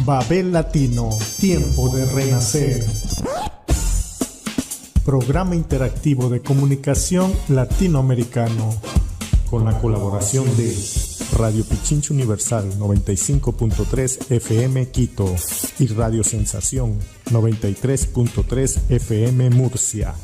Babel Latino, tiempo de renacer. Programa interactivo de comunicación latinoamericano, con la colaboración de Radio Pichincha Universal 95.3 FM Quito y Radio Sensación 93.3 FM Murcia.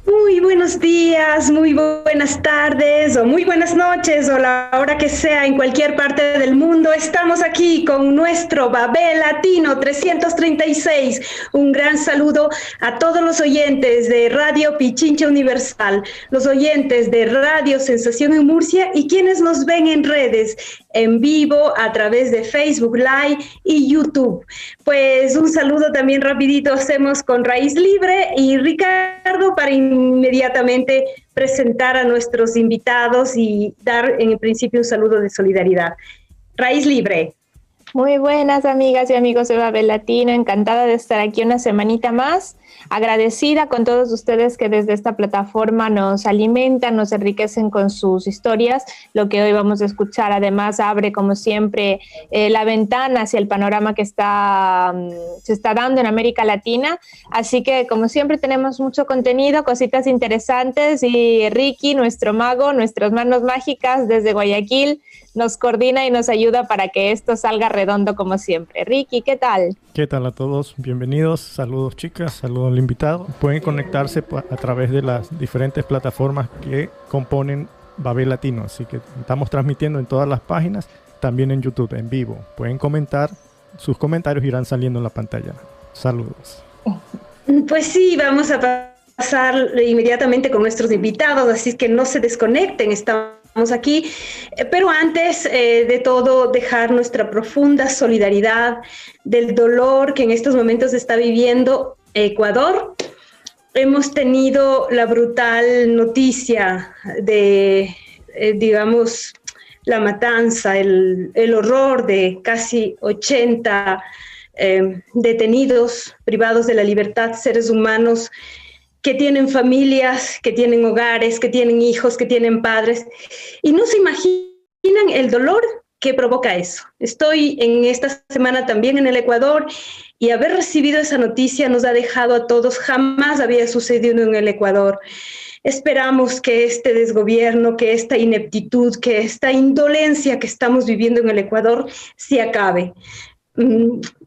Muy buenos días, muy buenas tardes o muy buenas noches o la hora que sea en cualquier parte del mundo. Estamos aquí con nuestro Babel Latino 336. Un gran saludo a todos los oyentes de Radio Pichincha Universal, los oyentes de Radio Sensación en Murcia y quienes nos ven en redes, en vivo a través de Facebook Live y YouTube. Pues un saludo también rapidito hacemos con Raíz Libre y Ricardo para inmediatamente presentar a nuestros invitados y dar en principio un saludo de solidaridad. Raíz Libre. Muy buenas amigas y amigos de Babel Latino, encantada de estar aquí una semanita más, agradecida con todos ustedes que desde esta plataforma nos alimentan, nos enriquecen con sus historias. Lo que hoy vamos a escuchar además abre como siempre la ventana hacia el panorama que se está dando en América Latina, así que como siempre tenemos mucho contenido, cositas interesantes y Ricky, nuestro mago, nuestras manos mágicas desde Guayaquil, nos coordina y nos ayuda para que esto salga redondo como siempre. Ricky, ¿qué tal? ¿Qué tal a todos? Bienvenidos. Saludos chicas, saludos al invitado. Pueden conectarse a través de las diferentes plataformas que componen Babel Latino. Así que estamos transmitiendo en todas las páginas, también en YouTube, en vivo. Pueden comentar, sus comentarios irán saliendo en la pantalla. Saludos. Pues sí, vamos a pasar inmediatamente con nuestros invitados, así que no se desconecten, estamos aquí, pero antes de todo dejar nuestra profunda solidaridad del dolor que en estos momentos está viviendo Ecuador. Hemos tenido la brutal noticia de, digamos, la matanza, el horror de casi 80 detenidos, privados de la libertad, seres humanos que tienen familias, que tienen hogares, que tienen hijos, que tienen padres, y no se imaginan el dolor que provoca eso. Estoy en esta semana también en el Ecuador y haber recibido esa noticia nos ha dejado a todos, jamás había sucedido en el Ecuador. Esperamos que este desgobierno, que esta ineptitud, que esta indolencia que estamos viviendo en el Ecuador se acabe.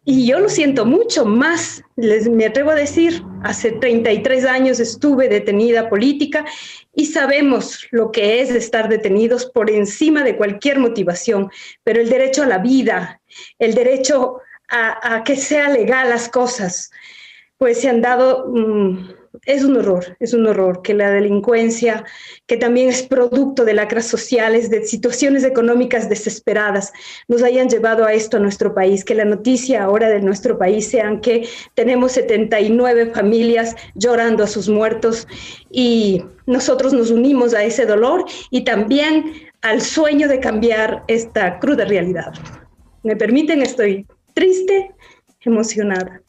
Y yo lo siento mucho más, me atrevo a decir, hace 33 años estuve detenida política y sabemos lo que es estar detenidos por encima de cualquier motivación, pero el derecho a la vida, el derecho a que sea legal las cosas, pues se han dado, es un horror que la delincuencia, que también es producto de lacras sociales, de situaciones económicas desesperadas, nos hayan llevado a esto a nuestro país, que la noticia ahora de nuestro país sean que tenemos 79 familias llorando a sus muertos y nosotros nos unimos a ese dolor y también al sueño de cambiar esta cruda realidad. ¿Me permiten? Estoy triste, emocionada.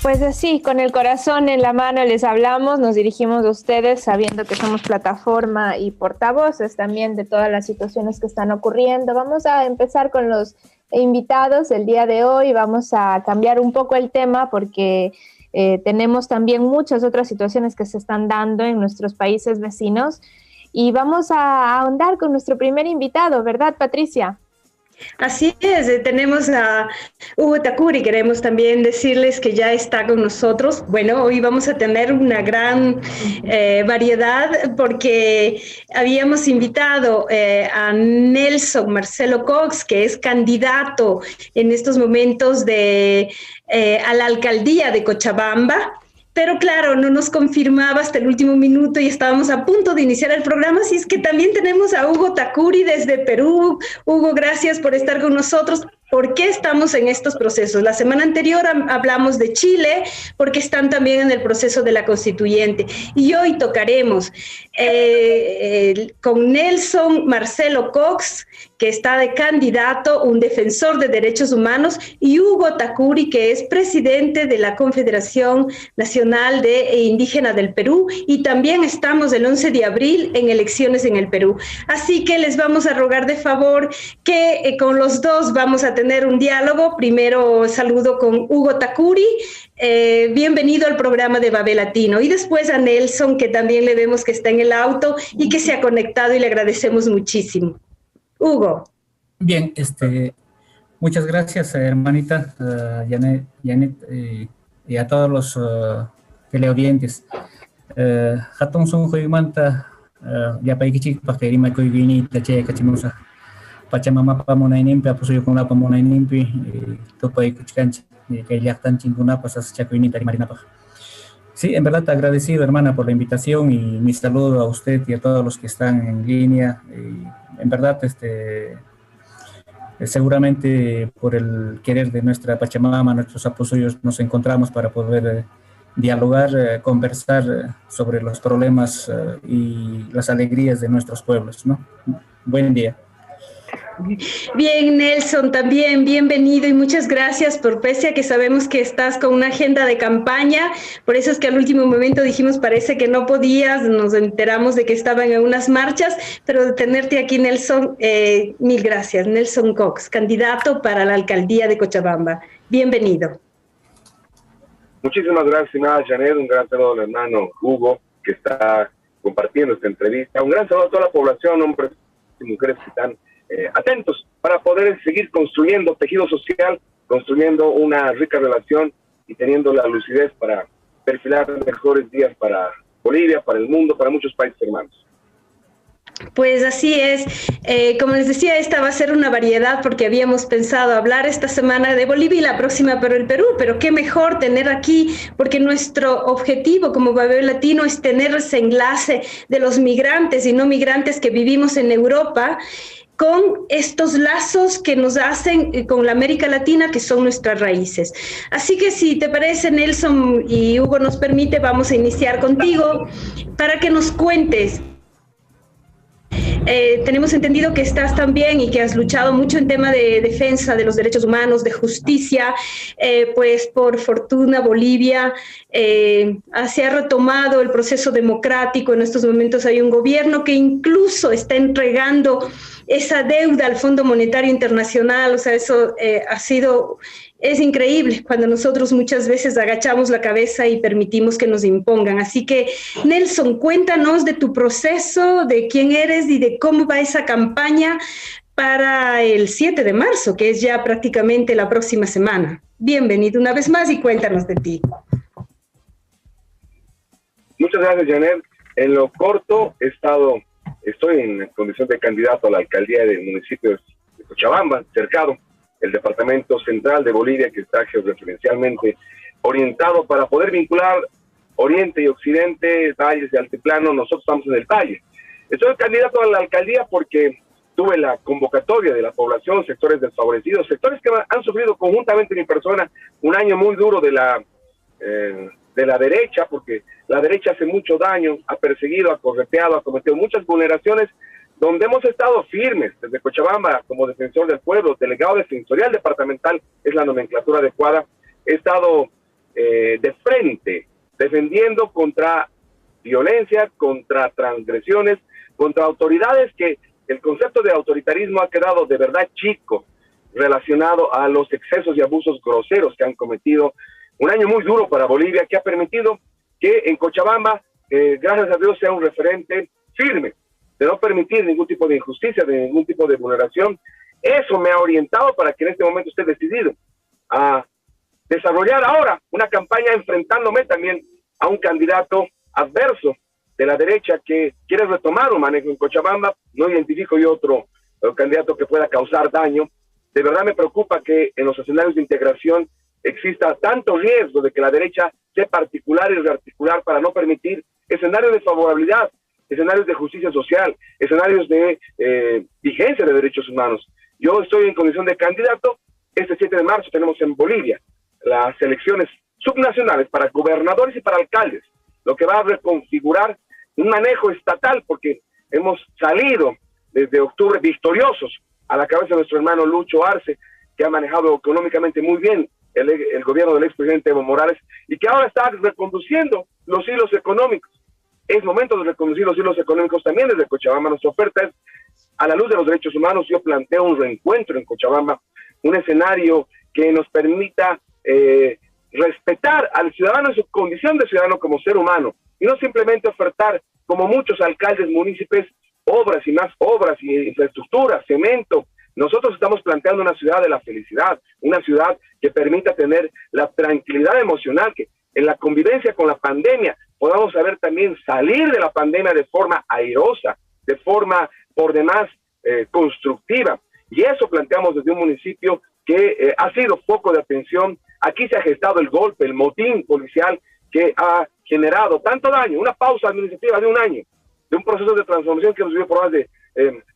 Pues así, con el corazón en la mano les hablamos, nos dirigimos a ustedes sabiendo que somos plataforma y portavoces también de todas las situaciones que están ocurriendo. Vamos a empezar con los invitados el día de hoy, vamos a cambiar un poco el tema porque tenemos también muchas otras situaciones que se están dando en nuestros países vecinos y vamos a ahondar con nuestro primer invitado, ¿verdad, Patricia? Así es, tenemos a Hugo Tacuri, queremos también decirles que ya está con nosotros. Bueno, hoy vamos a tener una gran variedad porque habíamos invitado a Nelson Marcelo Cox, que es candidato en estos momentos a la alcaldía de Cochabamba. Pero claro, no nos confirmaba hasta el último minuto y estábamos a punto de iniciar el programa, así es que también tenemos a Hugo Tacuri desde Perú. Hugo, gracias por estar con nosotros. por qué estamos en estos procesos. La semana anterior hablamos de Chile, porque están también en el proceso de la constituyente. Y hoy tocaremos con Nelson Marcelo Cox, que está de candidato, un defensor de derechos humanos, y Hugo Tacuri, que es presidente de la Confederación Nacional de Indígena del Perú, y también estamos el 11 de abril en elecciones en el Perú. Así que les vamos a rogar de favor que con los dos vamos a tener un diálogo. Primero saludo con Hugo Tacuri, bienvenido al programa de Babel Latino, y después a Nelson, que también le vemos que está en el auto y que se ha conectado y le agradecemos muchísimo. Hugo. Bien, muchas gracias, hermanita Janet, y a todos los teleaudientes. Hatun son Joymanta, ya para que paquerima que vini, tache cachimusa, Pachamama Pamona Nimpi, apoyo con la Pamona Nimpi, topa y cuchcancha, que ya están chinguna, pasas chacuinita y marina paja. Sí, en verdad agradecido, hermana, por la invitación y mi saludo a usted y a todos los que están en línea. Y en verdad, seguramente por el querer de nuestra Pachamama, nuestros apoyos, nos encontramos para poder dialogar, conversar sobre los problemas y las alegrías de nuestros pueblos, ¿no? Buen día. Bien, Nelson, también bienvenido y muchas gracias por, pese a que sabemos que estás con una agenda de campaña, por eso es que al último momento dijimos parece que no podías, nos enteramos de que estaban en unas marchas, pero de tenerte aquí, Nelson, mil gracias. Nelson Cox, candidato para la alcaldía de Cochabamba. Bienvenido. Muchísimas gracias, Janet, un gran saludo al hermano Hugo, que está compartiendo esta entrevista. Un gran saludo a toda la población, hombres y mujeres que están atentos para poder seguir construyendo tejido social, construyendo una rica relación y teniendo la lucidez para perfilar mejores días para Bolivia, para el mundo, para muchos países hermanos. Pues así es, como les decía, esta va a ser una variedad porque habíamos pensado hablar esta semana de Bolivia y la próxima para el Perú, pero qué mejor tener aquí, porque nuestro objetivo como Babel Latino es tener ese enlace de los migrantes y no migrantes que vivimos en Europa, con estos lazos que nos hacen con la América Latina, que son nuestras raíces. Así que si te parece, Nelson, y Hugo nos permite, vamos a iniciar contigo para que nos cuentes. Tenemos entendido que estás también y que has luchado mucho en tema de defensa de los derechos humanos, de justicia, pues por fortuna Bolivia se ha retomado el proceso democrático. En estos momentos hay un gobierno que incluso está entregando esa deuda al Fondo Monetario Internacional. O sea, eso es increíble cuando nosotros muchas veces agachamos la cabeza y permitimos que nos impongan. Así que, Nelson, cuéntanos de tu proceso, de quién eres y de cómo va esa campaña para el 7 de marzo, que es ya prácticamente la próxima semana. Bienvenido una vez más y cuéntanos de ti. Muchas gracias, Janet. En lo corto, estoy en condición de candidato a la alcaldía del municipio de Cochabamba, Cercado, el departamento central de Bolivia, que está georreferencialmente orientado para poder vincular oriente y occidente, valles y altiplano. Nosotros estamos en el valle. Estoy candidato a la alcaldía porque tuve la convocatoria de la población, sectores desfavorecidos, sectores que han sufrido conjuntamente mi persona un año muy duro de la derecha, porque la derecha hace mucho daño, ha perseguido, ha correteado, ha cometido muchas vulneraciones, donde hemos estado firmes desde Cochabamba como defensor del pueblo, delegado defensorial departamental, es la nomenclatura adecuada. He estado de frente, defendiendo contra violencia, contra transgresiones, contra autoridades que el concepto de autoritarismo ha quedado de verdad chico, relacionado a los excesos y abusos groseros que han cometido. Un año muy duro para Bolivia, que ha permitido que en Cochabamba, gracias a Dios, sea un referente firme de no permitir ningún tipo de injusticia, de ningún tipo de vulneración. Eso me ha orientado para que en este momento esté decidido a desarrollar ahora una campaña enfrentándome también a un candidato adverso de la derecha que quiere retomar un manejo en Cochabamba. No identifico yo otro candidato que pueda causar daño. De verdad me preocupa que en los escenarios de integración exista tanto riesgo de que la derecha sea particular y rearticular para no permitir escenarios de favorabilidad, escenarios de justicia social, escenarios de vigencia de derechos humanos. Yo estoy en condición de candidato 7 de marzo tenemos en Bolivia las elecciones subnacionales para gobernadores y para alcaldes, lo que va a reconfigurar un manejo estatal, porque hemos salido desde octubre victoriosos a la cabeza de nuestro hermano Lucho Arce, que ha manejado económicamente muy bien el gobierno del expresidente Evo Morales y que ahora está reconduciendo los hilos económicos. Es momento de reconducir los hilos económicos también desde Cochabamba. Nuestra oferta es, a la luz de los derechos humanos, yo planteo un reencuentro en Cochabamba, un escenario que nos permita respetar al ciudadano en su condición de ciudadano como ser humano, y no simplemente ofertar, como muchos alcaldes, municipios, obras y más obras y infraestructura, cemento. Nosotros estamos planteando una ciudad de la felicidad, una ciudad que permita tener la tranquilidad emocional, que en la convivencia con la pandemia podamos saber también salir de la pandemia de forma airosa, de forma por demás constructiva. Y eso planteamos desde un municipio que ha sido foco de atención. Aquí se ha gestado el golpe, el motín policial que ha generado tanto daño, una pausa administrativa de un año, de un proceso de transformación que nos vivió por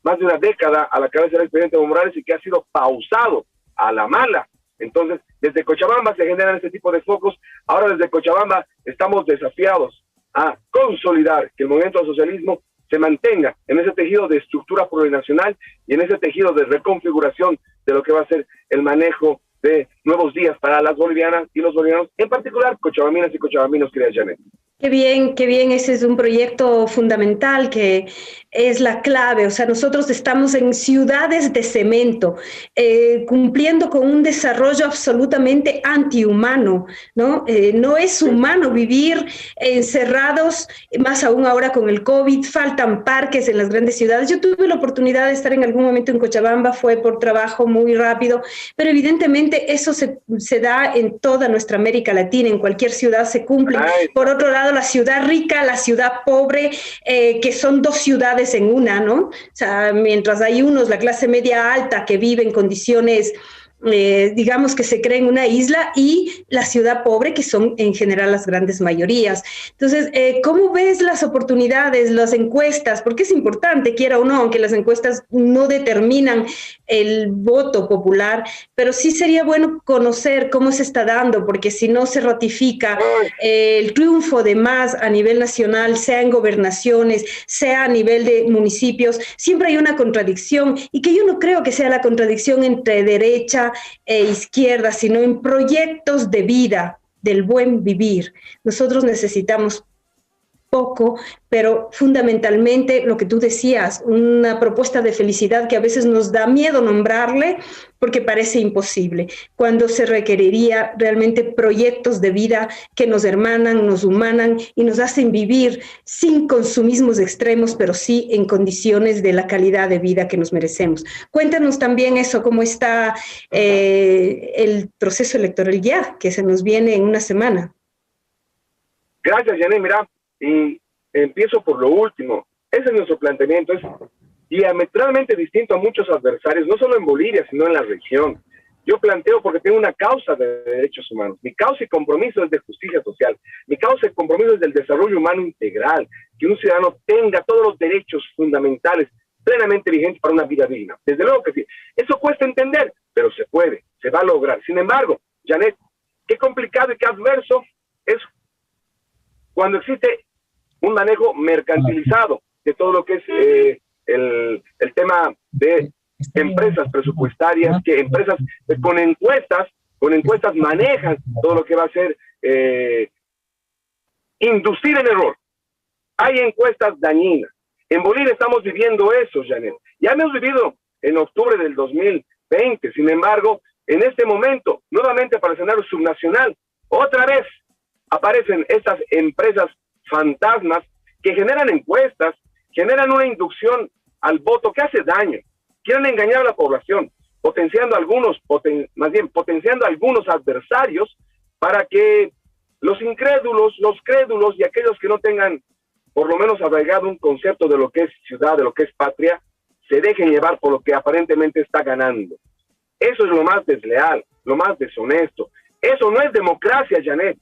más de una década a la cabeza del expresidente Evo Morales y que ha sido pausado a la mala. Entonces, desde Cochabamba se generan este tipo de focos. Ahora desde Cochabamba estamos desafiados a consolidar que el movimiento del socialismo se mantenga en ese tejido de estructura plurinacional y en ese tejido de reconfiguración de lo que va a ser el manejo de nuevos días para las bolivianas y los bolivianos, en particular cochabambinas y cochabambinos, querida Janet. Qué bien, ese es un proyecto fundamental que es la clave. O sea, nosotros estamos en ciudades de cemento, cumpliendo con un desarrollo absolutamente antihumano, ¿no? No es humano vivir encerrados, más aún ahora con el COVID, faltan parques en las grandes ciudades. Yo tuve la oportunidad de estar en algún momento en Cochabamba, fue por trabajo muy rápido, pero evidentemente eso se da en toda nuestra América Latina, en cualquier ciudad se cumple. Por otro lado, la ciudad rica, la ciudad pobre, que son dos ciudades en una, ¿no? O sea, mientras hay unos, la clase media alta, que vive en condiciones, digamos que se creen una isla, y la ciudad pobre, que son en general las grandes mayorías. Entonces, ¿cómo ves las oportunidades, las encuestas? Porque es importante, quiera o no, aunque las encuestas no determinan el voto popular, pero sí sería bueno conocer cómo se está dando, porque si no se ratifica el triunfo de más a nivel nacional, sea en gobernaciones, sea a nivel de municipios, siempre hay una contradicción, y que yo no creo que sea la contradicción entre derecha e izquierda, sino en proyectos de vida, del buen vivir. Nosotros necesitamos poco, pero fundamentalmente lo que tú decías, una propuesta de felicidad que a veces nos da miedo nombrarle porque parece imposible, cuando se requeriría realmente proyectos de vida que nos hermanan, nos humanan y nos hacen vivir sin consumismos extremos, pero sí en condiciones de la calidad de vida que nos merecemos. Cuéntanos también eso, cómo está el proceso electoral ya, que se nos viene en una semana. Gracias, Janet. Mira, y empiezo por lo último. Ese es nuestro planteamiento, es diametralmente distinto a muchos adversarios, no solo en Bolivia, sino en la región. Yo planteo porque tengo una causa de derechos humanos. Mi causa y compromiso es de justicia social. Mi causa y compromiso es del desarrollo humano integral, que un ciudadano tenga todos los derechos fundamentales plenamente vigentes para una vida digna. Desde luego que sí. Eso cuesta entender, pero se puede, se va a lograr. Sin embargo, Janet, qué complicado y qué adverso es cuando existe un manejo mercantilizado de todo lo que es el tema de empresas presupuestarias, que empresas con encuestas manejan todo lo que va a ser inducir en error. Hay encuestas dañinas. En Bolivia estamos viviendo eso, Janet. Ya hemos vivido en octubre del 2020. Sin embargo, en este momento, nuevamente para el escenario subnacional, otra vez aparecen estas empresas fantasmas que generan encuestas, generan una inducción al voto que hace daño. Quieren engañar a la población, potenciando algunos adversarios para que los incrédulos, los crédulos y aquellos que no tengan por lo menos arraigado un concepto de lo que es ciudad, de lo que es patria, se dejen llevar por lo que aparentemente está ganando. Eso es lo más desleal, lo más deshonesto. Eso no es democracia, Janet.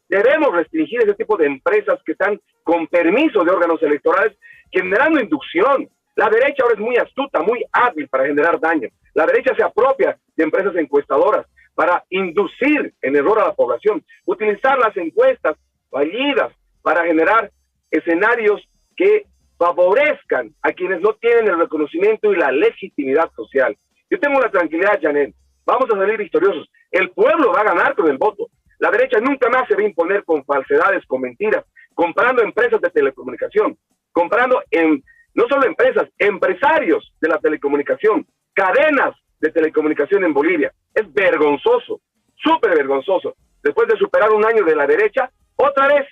Debemos restringir ese tipo de empresas que están con permiso de órganos electorales generando inducción. La derecha ahora es muy astuta, muy hábil para generar daño. La derecha se apropia de empresas encuestadoras para inducir en error a la población, utilizar las encuestas fallidas para generar escenarios que favorezcan a quienes no tienen el reconocimiento y la legitimidad social. Yo tengo la tranquilidad, Janet, vamos a salir victoriosos. El pueblo va a ganar con el voto. La derecha nunca más se va a imponer con falsedades, con mentiras, comprando empresas de telecomunicación, comprando no solo empresas, empresarios de la telecomunicación, cadenas de telecomunicación en Bolivia. Es vergonzoso, súper vergonzoso. Después de superar un año de la derecha, otra vez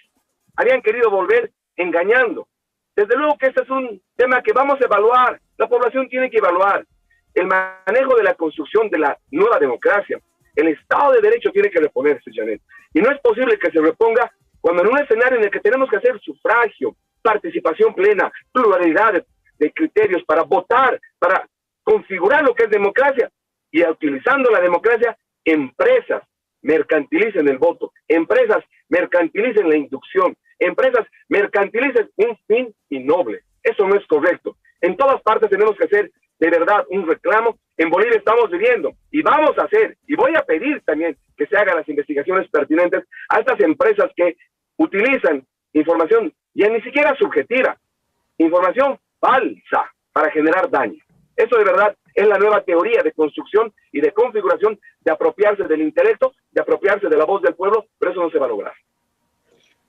habían querido volver engañando. Desde luego que este es un tema que vamos a evaluar, la población tiene que evaluar. El manejo de la construcción de la nueva democracia, el Estado de Derecho tiene que reponerse, Janet. Y no es posible que se reponga cuando en un escenario en el que tenemos que hacer sufragio, participación plena, pluralidad de criterios para votar, para configurar lo que es democracia, y utilizando la democracia, empresas mercantilicen el voto, empresas mercantilicen la inducción, empresas mercantilicen un fin innoble. Eso no es correcto. En todas partes tenemos que hacer de verdad un reclamo. En Bolivia estamos viviendo y vamos a hacer, y voy a pedir también que se hagan las investigaciones pertinentes a estas empresas que utilizan información ya ni siquiera subjetiva, información falsa para generar daño. Eso de verdad es la nueva teoría de construcción y de configuración, de apropiarse del intelecto, de apropiarse de la voz del pueblo, pero eso no se va a lograr.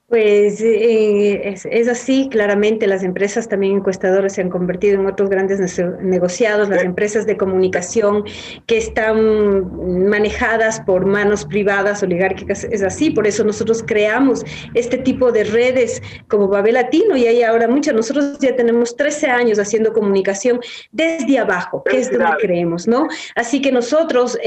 Pues es así, claramente las empresas también encuestadoras se han convertido en otros grandes negociados, las empresas de comunicación que están manejadas por manos privadas, oligárquicas, es así, por eso nosotros creamos este tipo de redes como Babel Latino y hay ahora muchas, nosotros ya tenemos 13 años haciendo comunicación desde abajo, que es donde creemos, ¿no? Así que nosotros...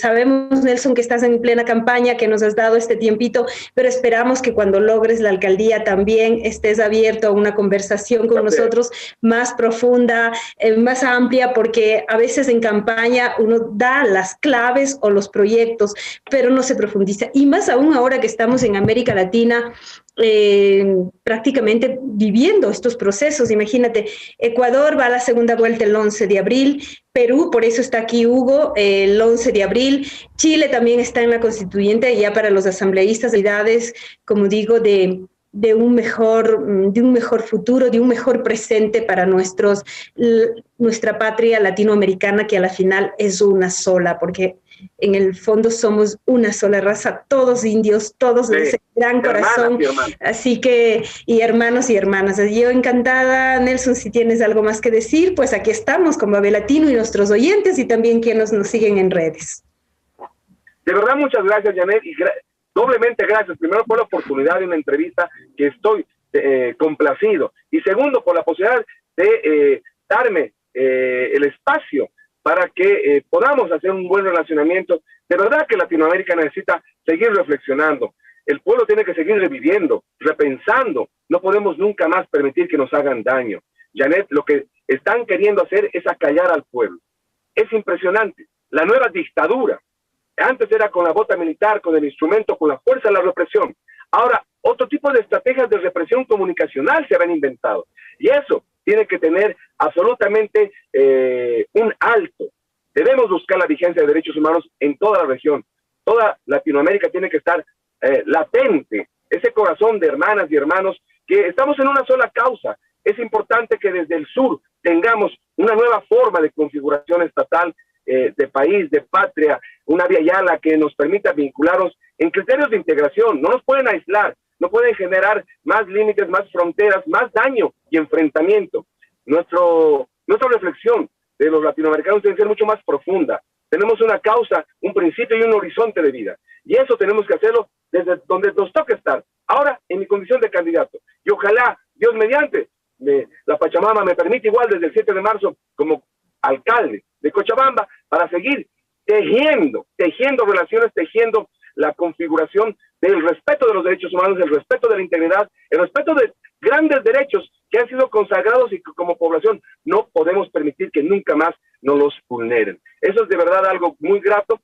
sabemos, Nelson, que estás en plena campaña, que nos has dado este tiempito, pero esperamos que cuando logres la alcaldía también estés abierto a una conversación con nosotros más profunda, más amplia, porque a veces en campaña uno da las claves o los proyectos, pero no se profundiza. Y más aún ahora que estamos en América Latina, prácticamente viviendo estos procesos. Imagínate, Ecuador va a la segunda vuelta el 11 de abril, Perú, por eso está aquí Hugo, el 11 de abril, Chile también está en la constituyente ya para los asambleístas, como digo, de un mejor futuro, de un mejor presente para nuestra patria latinoamericana, que a la final es una sola, porque en el fondo somos una sola raza, todos indios, todos de ese gran corazón, así que, y hermanos y hermanas. Yo encantada, Nelson, si tienes algo más que decir, pues aquí estamos con Babel Latino y nuestros oyentes y también quienes nos siguen en redes. De verdad, muchas gracias, Janet, y doblemente gracias, primero por la oportunidad de una entrevista que estoy complacido, y segundo por la posibilidad de darme el espacio para que podamos hacer un buen relacionamiento. De verdad que Latinoamérica necesita seguir reflexionando. El pueblo tiene que seguir reviviendo, repensando. No podemos nunca más permitir que nos hagan daño. Janet, lo que están queriendo hacer es acallar al pueblo. Es impresionante. La nueva dictadura. Antes era con la bota militar, con el instrumento, con la fuerza de la represión. Ahora, otro tipo de estrategias de represión comunicacional se han inventado. Y eso tiene que tener absolutamente un alto. Debemos buscar la vigencia de derechos humanos en toda la región. Toda Latinoamérica tiene que estar latente, ese corazón de hermanas y hermanos que estamos en una sola causa. Es importante que desde el sur tengamos una nueva forma de configuración estatal, de país, de patria, una vía yala que nos permita vincularnos en criterios de integración. No nos pueden aislar, no pueden generar más límites, más fronteras, más daño y enfrentamiento. Nuestra reflexión de los latinoamericanos debe ser mucho más profunda. Tenemos una causa, un principio y un horizonte de vida. Y eso tenemos que hacerlo desde donde nos toca estar. Ahora, en mi condición de candidato. Y ojalá, Dios mediante, la Pachamama me permite igual desde el 7 de marzo como alcalde de Cochabamba para seguir tejiendo relaciones, tejiendo la configuración del respeto de los derechos humanos, el respeto de la integridad, el respeto de grandes derechos que han sido consagrados y que como población no podemos permitir que nunca más nos los vulneren. Eso es de verdad algo muy grato.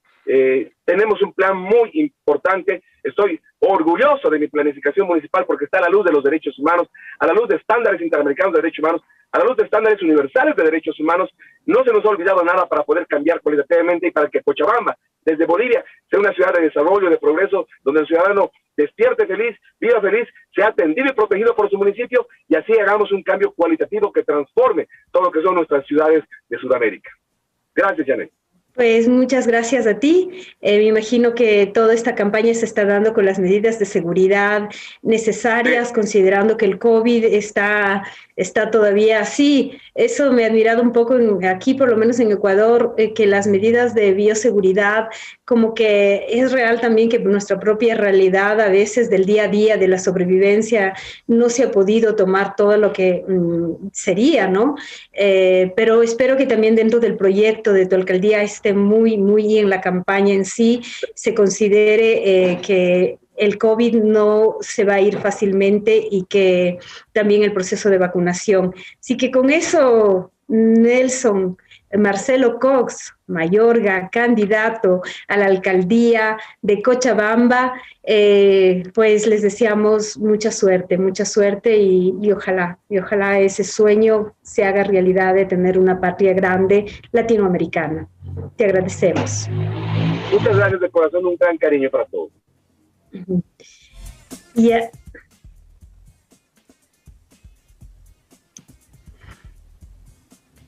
Tenemos un plan muy importante. Estoy orgulloso de mi planificación municipal porque está a la luz de los derechos humanos, a la luz de estándares interamericanos de derechos humanos, a la luz de estándares universales de derechos humanos, No se nos ha olvidado nada para poder cambiar cualitativamente y para que Cochabamba, desde Bolivia, sea una ciudad de desarrollo, de progreso, donde el ciudadano despierte feliz, viva feliz, sea atendido y protegido por su municipio, y así hagamos un cambio cualitativo que transforme todo lo que son nuestras ciudades de Sudamérica. Gracias, Janet. Pues muchas gracias a ti. Me imagino que toda esta campaña se está dando con las medidas de seguridad necesarias, considerando que el COVID está todavía así. Eso me ha admirado un poco aquí, por lo menos en Ecuador, que las medidas de bioseguridad, como que es real también que nuestra propia realidad a veces del día a día, de la sobrevivencia, no se ha podido tomar todo lo que sería, ¿no? Pero espero que también dentro del proyecto de tu alcaldía esté muy en la campaña en sí, se considere que el COVID no se va a ir fácilmente y que también el proceso de vacunación. Así que con eso, Nelson, Marcelo Cox, Mayorga, candidato a la alcaldía de Cochabamba, pues les deseamos mucha suerte y ojalá ese sueño se haga realidad de tener una patria grande latinoamericana. Te agradecemos. Muchas gracias de corazón, un gran cariño para todos.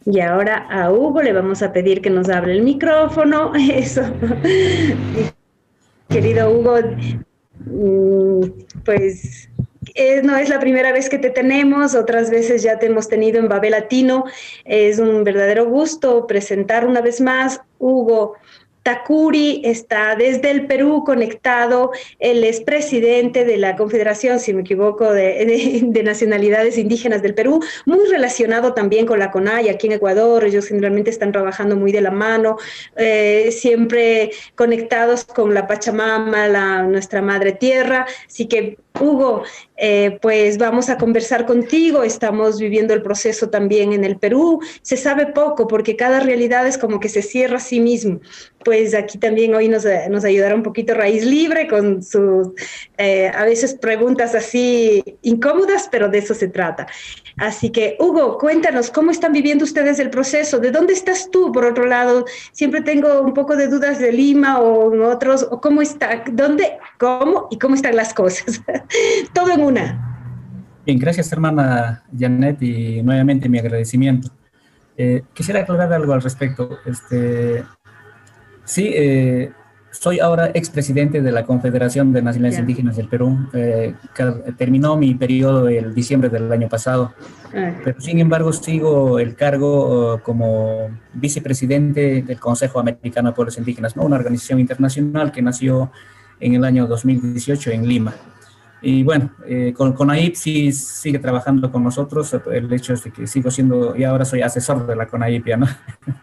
Y ahora a Hugo le vamos a pedir que nos abra el micrófono. Eso. Querido Hugo, pues no es la primera vez que te tenemos, otras veces ya te hemos tenido en Babel Latino. Es un verdadero gusto presentar una vez más. Hugo Tacuri está desde el Perú conectado. Él es presidente de la Confederación, si me equivoco, de Nacionalidades Indígenas del Perú, muy relacionado también con la CONAIE aquí en Ecuador. Ellos generalmente están trabajando muy de la mano, siempre conectados con la Pachamama, nuestra madre tierra. Así que, Hugo, pues vamos a conversar contigo. Estamos viviendo el proceso también en el Perú. Se sabe poco porque cada realidad es como que se cierra a sí mismo. Pues aquí también hoy nos ayudará un poquito Raíz Libre con sus a veces preguntas así incómodas, pero de eso se trata. Así que, Hugo, cuéntanos, ¿cómo están viviendo ustedes el proceso? ¿De dónde estás tú, por otro lado? Siempre tengo un poco de dudas de Lima o en otros, o cómo está, dónde, cómo y cómo están las cosas. Todo en una. Bien, gracias, hermana Janet, y nuevamente mi agradecimiento. Quisiera aclarar algo al respecto. Sí, soy ahora expresidente de la Confederación de Nacionalidades Indígenas del Perú. Terminó mi periodo el diciembre del año pasado, pero sin embargo sigo el cargo como vicepresidente del Consejo Americano de Pueblos Indígenas, ¿no? Una organización internacional que nació en el año 2018 en Lima. Y bueno, con CONAIP sí sigue trabajando con nosotros. El hecho es de que sigo siendo, y ahora soy asesor de la CONAIP, ¿no?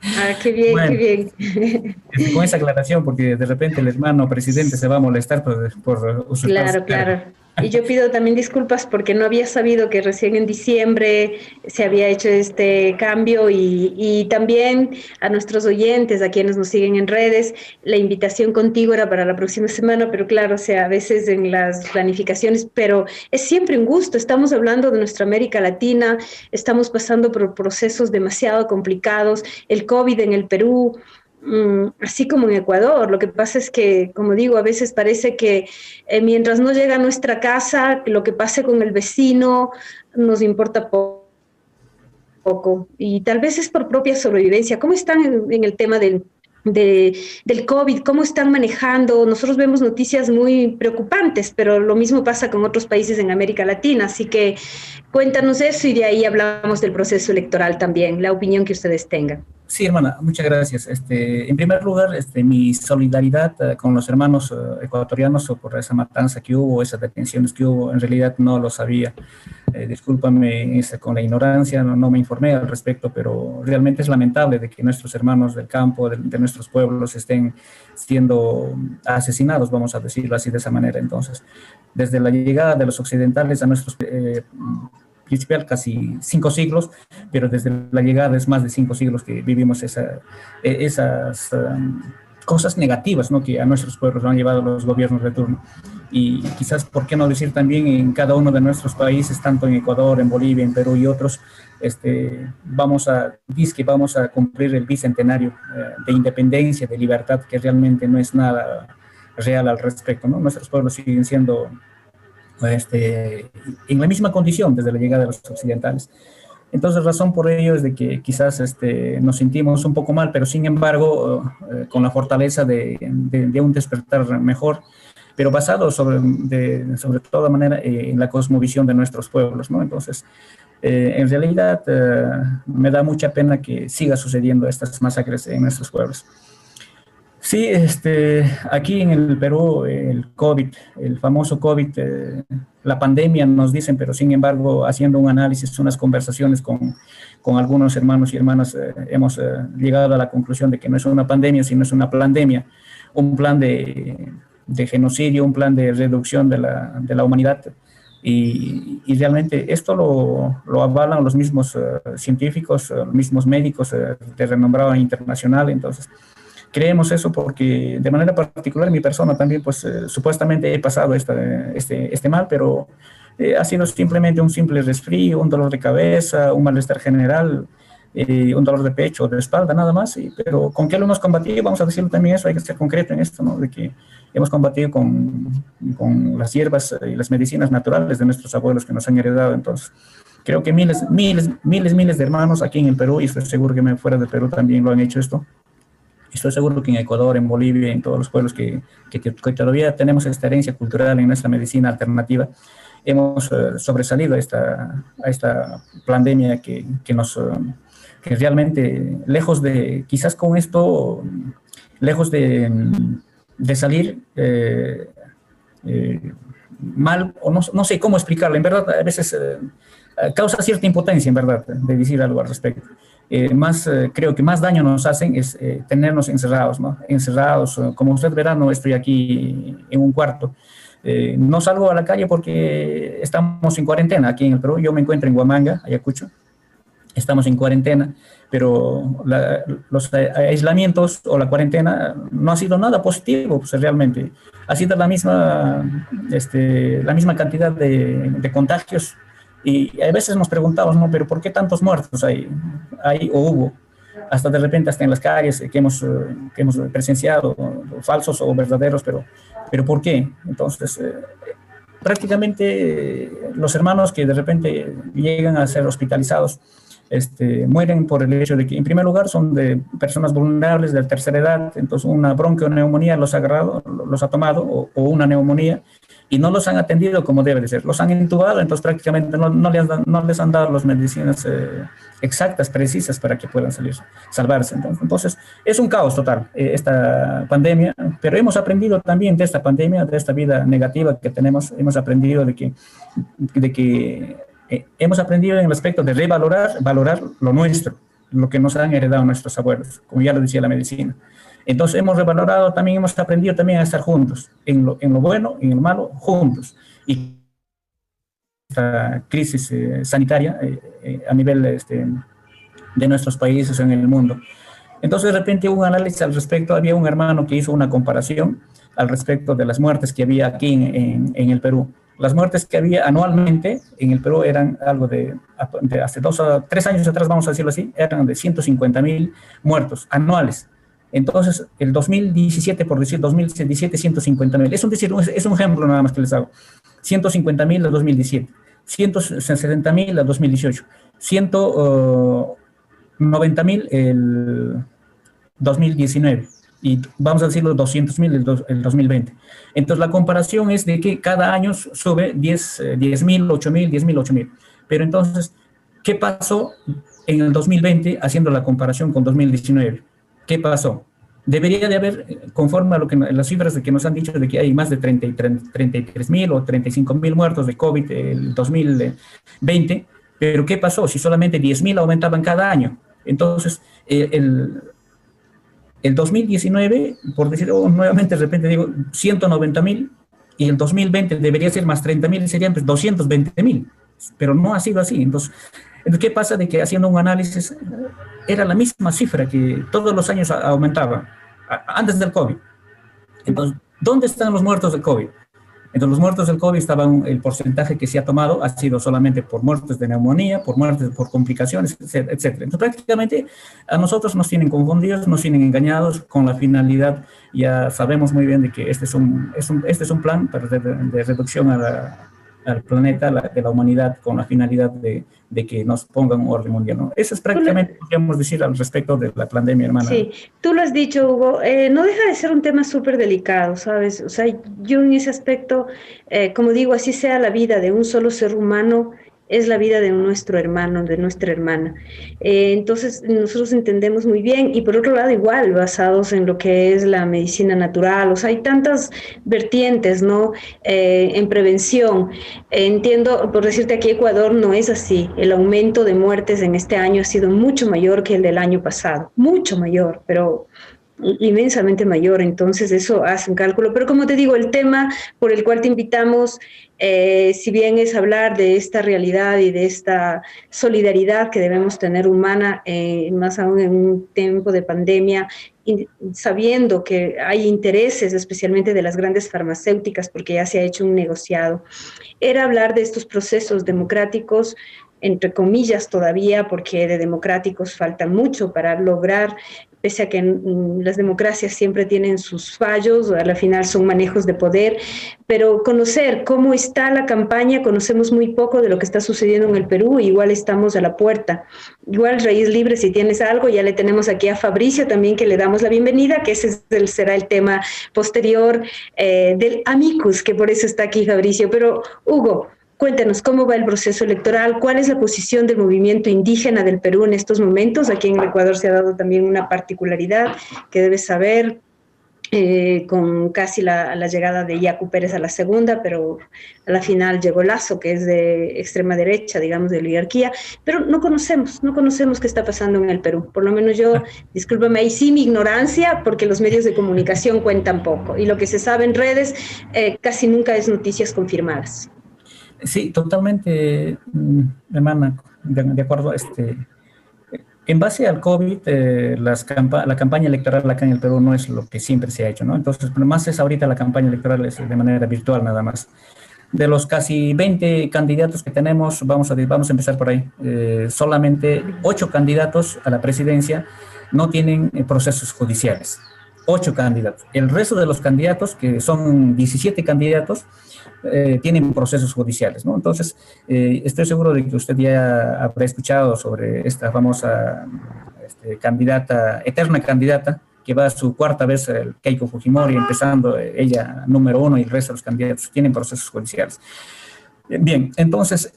Ah, qué bien, bueno, qué bien. Con esa aclaración, porque de repente el hermano presidente se va a molestar por usurpar. Claro. Y yo pido también disculpas porque no había sabido que recién en diciembre se había hecho este cambio y también a nuestros oyentes, a quienes nos siguen en redes, la invitación contigo era para la próxima semana, pero claro, o sea, a veces en las planificaciones, pero es siempre un gusto. Estamos hablando de nuestra América Latina, estamos pasando por procesos demasiado complicados, el COVID en el Perú, así como en Ecuador. Lo que pasa es que, como digo, a veces parece que mientras no llega a nuestra casa, lo que pase con el vecino nos importa poco. Y tal vez es por propia sobrevivencia. ¿Cómo están en el tema del COVID? ¿Cómo están manejando? Nosotros vemos noticias muy preocupantes, pero lo mismo pasa con otros países en América Latina. Así que cuéntanos eso y de ahí hablamos del proceso electoral también, la opinión que ustedes tengan. Sí, hermana, muchas gracias. En primer lugar, mi solidaridad con los hermanos ecuatorianos por esa matanza que hubo, esas detenciones que hubo. En realidad no lo sabía. Discúlpame con la ignorancia, no me informé al respecto, pero realmente es lamentable de que nuestros hermanos del campo, de nuestros pueblos, estén siendo asesinados, vamos a decirlo así de esa manera. Entonces, desde la llegada de los occidentales a nuestros principal casi 5 siglos, pero desde la llegada es más de 5 siglos que vivimos esas cosas negativas, ¿no?, que a nuestros pueblos lo han llevado los gobiernos de turno. Y quizás, ¿por qué no decir también en cada uno de nuestros países, tanto en Ecuador, en Bolivia, en Perú y otros, vamos a cumplir el bicentenario de independencia, de libertad, que realmente no es nada real al respecto, ¿no? Nuestros pueblos siguen siendo en la misma condición desde la llegada de los occidentales. Entonces, razón por ello es de que quizás nos sentimos un poco mal, pero sin embargo, con la fortaleza de un despertar mejor, pero basado sobre toda manera en la cosmovisión de nuestros pueblos, ¿no? Entonces, en realidad, me da mucha pena que siga sucediendo estas masacres en nuestros pueblos. Sí, aquí en el Perú, el COVID, el famoso COVID, la pandemia nos dicen, pero sin embargo, haciendo un análisis, unas conversaciones con algunos hermanos y hermanas, hemos llegado a la conclusión de que no es una pandemia, sino es una plandemia, un plan de genocidio, un plan de reducción de la humanidad. Y realmente esto lo avalan los mismos científicos, los mismos médicos de renombrado internacional. Entonces, creemos eso porque de manera particular mi persona también, pues supuestamente he pasado este mal, pero ha sido simplemente un simple resfrío, un dolor de cabeza, un malestar general, un dolor de pecho o de espalda, nada más. Pero ¿con qué lo hemos combatido? Vamos a decirlo también eso, hay que ser concreto en esto, ¿no? De que hemos combatido con las hierbas y las medicinas naturales de nuestros abuelos que nos han heredado. Entonces, creo que miles de hermanos aquí en el Perú, y estoy seguro que fuera del Perú también lo han hecho esto. Estoy seguro que en Ecuador, en Bolivia, en todos los pueblos que todavía tenemos esta herencia cultural en nuestra medicina alternativa, hemos sobresalido a esta pandemia que realmente, lejos de, quizás con esto, lejos de salir mal, o no sé cómo explicarlo, en verdad, a veces causa cierta impotencia, en verdad, de decir algo al respecto. Creo que más daño nos hacen es tenernos encerrados, ¿no? Encerrados, como usted verá, no estoy aquí en un cuarto. No salgo a la calle porque estamos en cuarentena aquí en el Perú. Yo me encuentro en Huamanga, Ayacucho. Estamos en cuarentena, pero los aislamientos o la cuarentena no ha sido nada positivo, pues realmente. Ha sido la misma cantidad de contagios. Y a veces nos preguntamos, ¿no? Pero ¿por qué tantos muertos hay o hubo? Hasta de repente, hasta en las calles que hemos presenciado, falsos o verdaderos, pero ¿por qué? Entonces, prácticamente los hermanos que de repente llegan a ser hospitalizados, mueren por el hecho de que, en primer lugar, son de personas vulnerables de tercera edad. Entonces una bronquioneumonía los ha tomado, o una neumonía, y no los han atendido como debe de ser. Los han intubado, entonces prácticamente no les han dado las medicinas exactas, precisas, para que puedan salvarse. Entonces, es un caos total esta pandemia, pero hemos aprendido también de esta pandemia, de esta vida negativa que tenemos. Hemos aprendido hemos aprendido en el aspecto de valorar lo nuestro, lo que nos han heredado nuestros abuelos, como ya lo decía la medicina. Entonces hemos revalorado también, hemos aprendido también a estar juntos, en lo bueno y en lo malo, juntos. Y esta crisis sanitaria a nivel de nuestros países en el mundo. Entonces de repente hubo un análisis al respecto. Había un hermano que hizo una comparación al respecto de las muertes que había aquí en el Perú. Las muertes que había anualmente en el Perú eran algo de hace 2 a 3 años atrás, vamos a decirlo así, eran de 150,000 muertos anuales. Entonces, el 2017, por decir 2017, 150,000. Es un ejemplo nada más que les hago. 150,000 al 2017, 160,000 al 2018, 190,000 el 2019. Y vamos a decirlo, 200,000 el 2020. Entonces, la comparación es de que cada año sube 10,000, 8,000, 10,000, 8,000. Pero entonces, ¿qué pasó en el 2020 haciendo la comparación con 2019? ¿Qué pasó? Debería de haber, conforme a las cifras de que nos han dicho, de que hay más de 33,000 o 35,000 muertos de COVID el 2020, pero ¿qué pasó? Si solamente 10,000 aumentaban cada año. Entonces, el 2019, por decirlo nuevamente, de repente digo, 190,000, y el 2020 debería ser más 30,000, serían pues 220,000, pero no ha sido así. Entonces, ¿qué pasa? De que haciendo un análisis era la misma cifra que todos los años aumentaba. antes del COVID. Entonces, ¿dónde están los muertos del COVID? Entonces, los muertos del COVID el porcentaje que se ha tomado ha sido solamente por muertes de neumonía, por muertes por complicaciones, etcétera. Entonces, prácticamente a nosotros nos tienen confundidos, nos tienen engañados con la finalidad. Ya sabemos muy bien de que este es un plan de reducción al planeta, de la humanidad, con la finalidad de que nos pongan un orden mundial, ¿no? Eso es prácticamente, podríamos decir, al respecto de la pandemia, hermana. Sí, tú lo has dicho, Hugo, no deja de ser un tema súper delicado, ¿sabes? O sea, yo en ese aspecto, como digo, así sea la vida de un solo ser humano, es la vida de nuestro hermano, de nuestra hermana. Entonces, nosotros entendemos muy bien, y por otro lado, igual, basados en lo que es la medicina natural, o sea, hay tantas vertientes, ¿no? En prevención. Entiendo, por decirte, aquí Ecuador no es así. El aumento de muertes en este año ha sido mucho mayor que el del año pasado, mucho mayor, pero inmensamente mayor. Entonces eso hace un cálculo, pero como te digo, el tema por el cual te invitamos, si bien es hablar de esta realidad y de esta solidaridad que debemos tener humana, más aún en un tiempo de pandemia, sabiendo que hay intereses especialmente de las grandes farmacéuticas, porque ya se ha hecho un negociado, era hablar de estos procesos democráticos, entre comillas todavía, porque de democráticos falta mucho para lograr, pese a que las democracias siempre tienen sus fallos, a la final son manejos de poder, pero conocer cómo está la campaña, conocemos muy poco de lo que está sucediendo en el Perú, igual estamos a la puerta. Igual, Raíz Libre, si tienes algo, ya le tenemos aquí a Fabricio también, que le damos la bienvenida, que ese será el tema posterior del Amicus, que por eso está aquí Fabricio. Pero, Hugo, cuéntanos, ¿cómo va el proceso electoral? ¿Cuál es la posición del movimiento indígena del Perú en estos momentos? Aquí en el Ecuador se ha dado también una particularidad que debes saber, con casi la llegada de Yacu Pérez a la segunda, pero a la final llegó Lasso, que es de extrema derecha, digamos, de oligarquía, pero no conocemos qué está pasando en el Perú. Por lo menos yo, discúlpame ahí sí mi ignorancia, porque los medios de comunicación cuentan poco, y lo que se sabe en redes casi nunca es noticias confirmadas. Sí, totalmente, hermana, de acuerdo. En base al COVID, la campaña electoral acá en el Perú no es lo que siempre se ha hecho, ¿no? Entonces, más es ahorita la campaña electoral es de manera virtual nada más. De los casi 20 candidatos que tenemos, vamos a empezar por ahí, solamente 8 candidatos a la presidencia no tienen procesos judiciales. 8 candidatos. El resto de los candidatos, que son 17 candidatos, tienen procesos judiciales, ¿no? Entonces, estoy seguro de que usted ya habrá escuchado sobre esta famosa eterna candidata, que va a su cuarta vez, el Keiko Fujimori, empezando ella número 1 y el resto de los candidatos tienen procesos judiciales. Bien, entonces,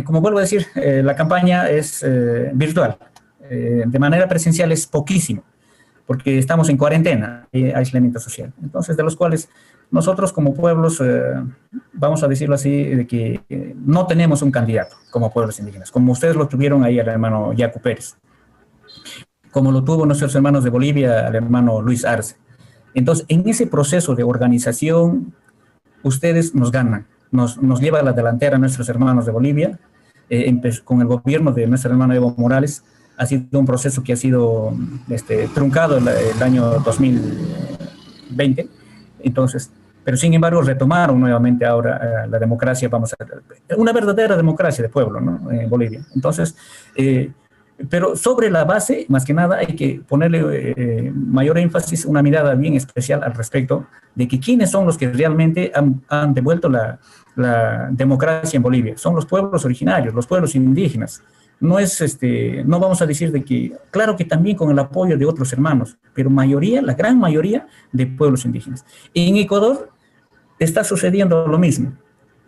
como vuelvo a decir, la campaña es virtual. De manera presencial es poquísimo, porque estamos en cuarentena, aislamiento social. Entonces, de los cuales nosotros como pueblos, vamos a decirlo así, de que no tenemos un candidato como pueblos indígenas, como ustedes lo tuvieron ahí al hermano Yacu Pérez, como lo tuvo nuestros hermanos de Bolivia, al hermano Luis Arce. Entonces, en ese proceso de organización, ustedes nos ganan, nos lleva a la delantera nuestros hermanos de Bolivia, con el gobierno de nuestro hermano Evo Morales. Ha sido un proceso que ha sido truncado el año 2020, entonces, pero sin embargo retomaron nuevamente ahora la democracia, una verdadera democracia de pueblo, ¿no? En Bolivia. Entonces, pero sobre la base, más que nada, hay que ponerle mayor énfasis, una mirada bien especial al respecto de que quiénes son los que realmente han devuelto la democracia en Bolivia. Son los pueblos originarios, los pueblos indígenas. No es, no vamos a decir de que, claro que también con el apoyo de otros hermanos, pero la gran mayoría de pueblos indígenas. En Ecuador está sucediendo lo mismo.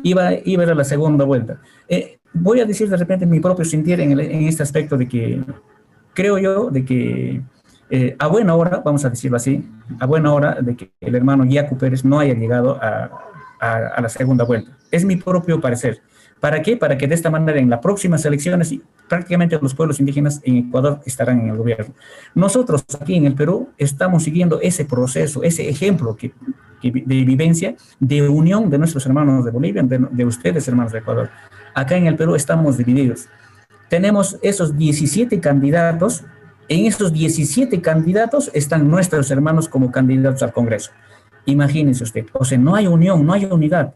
Iba a ir a la segunda vuelta. Voy a decir de repente mi propio sentir en este aspecto de que creo yo de que a buena hora, vamos a decirlo así, a buena hora de que el hermano Yacu Pérez no haya llegado a la segunda vuelta. Es mi propio parecer. ¿Para qué? Para que de esta manera en las próximas elecciones prácticamente los pueblos indígenas en Ecuador estarán en el gobierno. Nosotros aquí en el Perú estamos siguiendo ese proceso, ese ejemplo de vivencia, de unión de nuestros hermanos de Bolivia, de ustedes hermanos de Ecuador. Acá en el Perú estamos divididos. Tenemos esos 17 candidatos En esos 17 candidatos están nuestros hermanos como candidatos al Congreso. Imagínense usted, o sea, no hay unión, no hay unidad.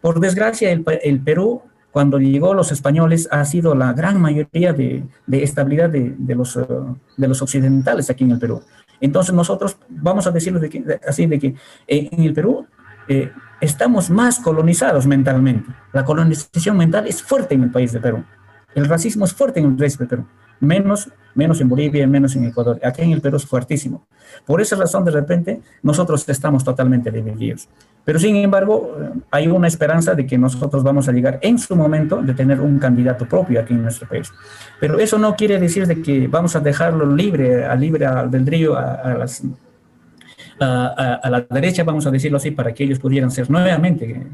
Por desgracia, el Perú, cuando llegó los españoles, ha sido la gran mayoría de estabilidad de los occidentales aquí en el Perú. Entonces nosotros vamos a decirlo así, de que en el Perú estamos más colonizados mentalmente. La colonización mental es fuerte en el país de Perú. El racismo es fuerte en el país de Perú. Menos en Bolivia, menos en Ecuador. Aquí en el Perú es fuertísimo. Por esa razón, de repente, nosotros estamos totalmente divididos. Pero, sin embargo, hay una esperanza de que nosotros vamos a llegar en su momento de tener un candidato propio aquí en nuestro país. Pero eso no quiere decir de que vamos a dejarlo libre albedrío a la derecha, vamos a decirlo así, para que ellos pudieran ser nuevamente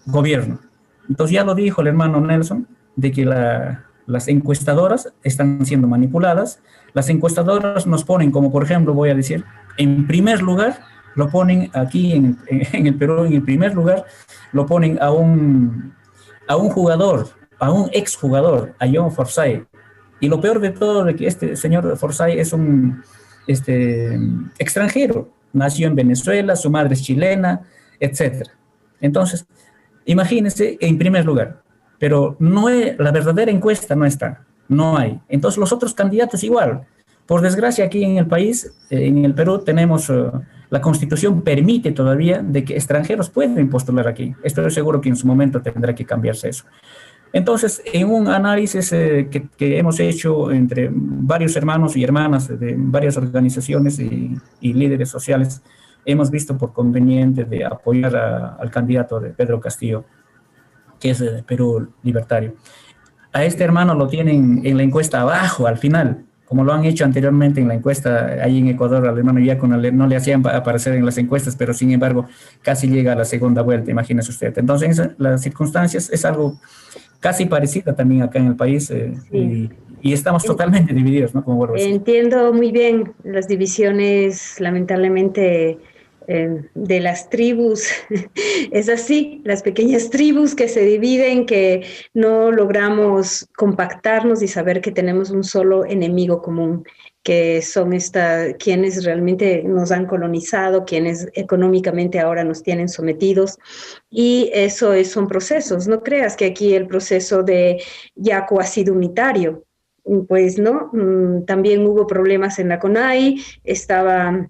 gobierno. Entonces, ya lo dijo el hermano Nelson, de que las encuestadoras están siendo manipuladas. Las encuestadoras nos ponen, como por ejemplo, voy a decir, en primer lugar, lo ponen aquí en el Perú, en el primer lugar, lo ponen a un jugador, a un exjugador, a John Forsyth. Y lo peor de todo es que este señor Forsyth es un extranjero, nació en Venezuela, su madre es chilena, etc. Entonces, imagínense en primer lugar. Pero la verdadera encuesta no está, no hay. Entonces los otros candidatos igual. Por desgracia aquí en el país, en el Perú, tenemos, la Constitución permite todavía de que extranjeros pueden postular aquí. Estoy seguro que en su momento tendrá que cambiarse eso. Entonces, en un análisis que hemos hecho entre varios hermanos y hermanas de varias organizaciones y líderes sociales, hemos visto por conveniente de apoyar al candidato de Pedro Castillo, que es de Perú Libertario. A este hermano lo tienen en la encuesta abajo, al final, como lo han hecho anteriormente en la encuesta ahí en Ecuador. Al hermano Yacu no le hacían aparecer en las encuestas, pero sin embargo casi llega a la segunda vuelta, imagínese usted. Entonces, las circunstancias es algo casi parecido también acá en el país, sí. y estamos totalmente divididos, ¿no? Como vuelvo a decir. Entiendo muy bien las divisiones, lamentablemente, de las tribus. Es así, las pequeñas tribus que se dividen, que no logramos compactarnos y saber que tenemos un solo enemigo común, que son quienes realmente nos han colonizado, quienes económicamente ahora nos tienen sometidos, y eso son procesos. No creas que aquí el proceso de Yacu ha sido unitario, pues no, también hubo problemas en la CONAI, estaba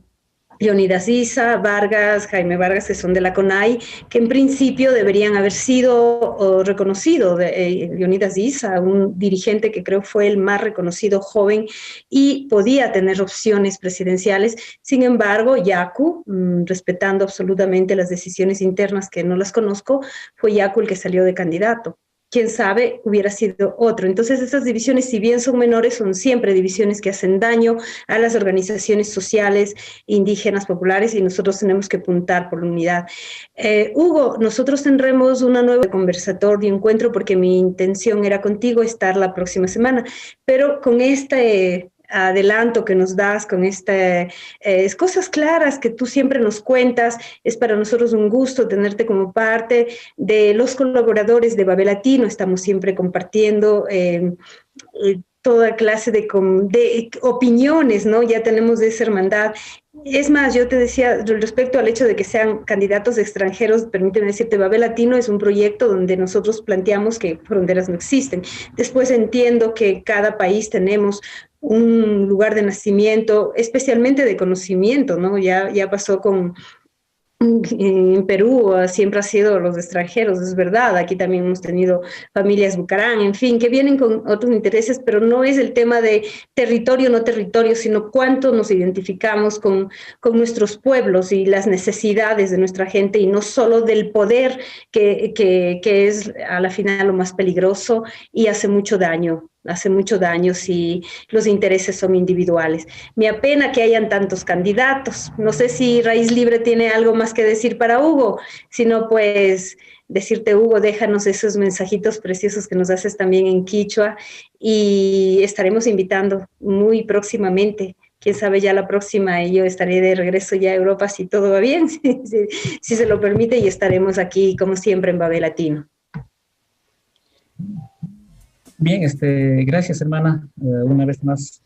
Leonidas Issa, Vargas, Jaime Vargas, que son de la CONAI, que en principio deberían haber sido reconocidos. Leonidas Issa, un dirigente que creo fue el más reconocido joven y podía tener opciones presidenciales. Sin embargo, Yacu, respetando absolutamente las decisiones internas que no las conozco, fue Yacu el que salió de candidato. Quién sabe, hubiera sido otro. Entonces, estas divisiones, si bien son menores, son siempre divisiones que hacen daño a las organizaciones sociales, indígenas, populares, y nosotros tenemos que apuntar por la unidad. Hugo, nosotros tendremos una nueva conversatorio, encuentro, porque mi intención era contigo estar la próxima semana, pero con este adelanto que nos das, con cosas claras que tú siempre nos cuentas, es para nosotros un gusto tenerte como parte de los colaboradores de Babel Latino. Estamos siempre compartiendo toda clase de opiniones, ¿no? Ya tenemos esa hermandad. Es más, yo te decía, respecto al hecho de que sean candidatos extranjeros, permíteme decirte, Babel Latino es un proyecto donde nosotros planteamos que fronteras no existen. Después entiendo que cada país tenemos un lugar de nacimiento, especialmente de conocimiento, ¿no? Ya pasó en Perú, siempre ha sido los extranjeros, es verdad. Aquí también hemos tenido familias Bucarán, en fin, que vienen con otros intereses, pero no es el tema de territorio, no territorio, sino cuánto nos identificamos con nuestros pueblos y las necesidades de nuestra gente, y no solo del poder, que es a la final lo más peligroso y hace mucho daño si los intereses son individuales. Me apena que hayan tantos candidatos. No sé si Raíz Libre tiene algo más que decir para Hugo, si no, pues decirte, Hugo, déjanos esos mensajitos preciosos que nos haces también en quichua, y estaremos invitando muy próximamente. Quién sabe, ya la próxima yo estaré de regreso ya a Europa, si todo va bien, si se lo permite, y estaremos aquí como siempre en Babel Latino. Bien, gracias, hermana, una vez más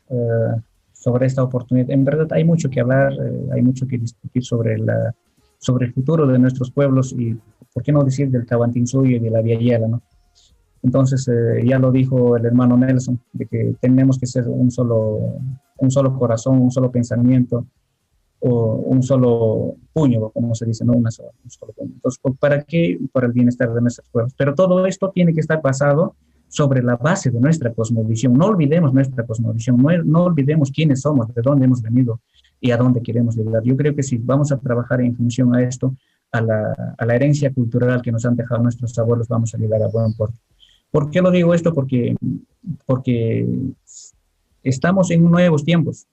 sobre esta oportunidad. En verdad hay mucho que hablar, hay mucho que discutir sobre el futuro de nuestros pueblos y, ¿por qué no decir, del Tahuantinsuyo y de la Viayela, ¿no? Entonces, ya lo dijo el hermano Nelson, de que tenemos que ser un solo corazón, un solo pensamiento, o un solo puño, como se dice, no un solo puño. Entonces, ¿para qué? Para el bienestar de nuestros pueblos. Pero todo esto tiene que estar basado sobre la base de nuestra cosmovisión. No olvidemos nuestra cosmovisión, no olvidemos quiénes somos, de dónde hemos venido y a dónde queremos llegar. Yo creo que si vamos a trabajar en función a esto, a la herencia cultural que nos han dejado nuestros abuelos, vamos a llegar a buen puerto. ¿Por qué lo digo esto? Porque estamos en nuevos tiempos.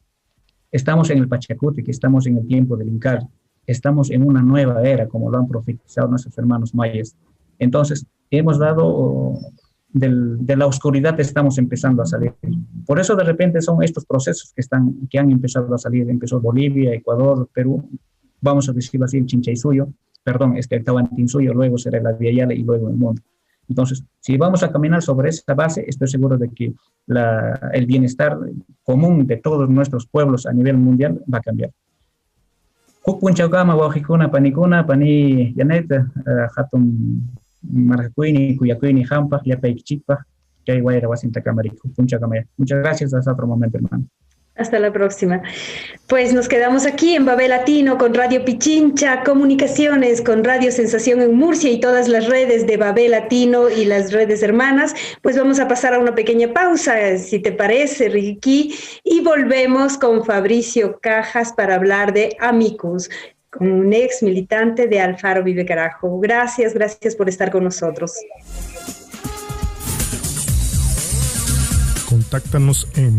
Estamos en el Pachacutic, estamos en el tiempo del Incal, estamos en una nueva era, como lo han profetizado nuestros hermanos mayas. Entonces, hemos dado, de la oscuridad estamos empezando a salir. Por eso, de repente, son estos procesos que han empezado a salir. Empezó Bolivia, Ecuador, Perú, vamos a decirlo así, el Chinchaysuyo, el Tahuantinsuyo, luego será la Viayala y luego el mundo. Entonces, si vamos a caminar sobre esa base, estoy seguro de que el bienestar común de todos nuestros pueblos a nivel mundial va a cambiar. Kupunchakama, Wajikuna, Panikuna, Pani Yanet, Hatun Marjacuini, Cuyacuini, Hampa, Yapaichipa, Kaiwaira, Wasinta Camarico, Punchakama. Muchas gracias, hasta otro momento, hermano. Hasta la próxima. Pues nos quedamos aquí en Babel Latino con Radio Pichincha Comunicaciones, con Radio Sensación en Murcia y todas las redes de Babel Latino y las redes hermanas. Pues vamos a pasar a una pequeña pausa, si te parece, Ricky, y volvemos con Fabricio Cajas para hablar de Amicus, un ex militante de Alfaro Vive Carajo. Gracias por estar con nosotros. Contáctanos en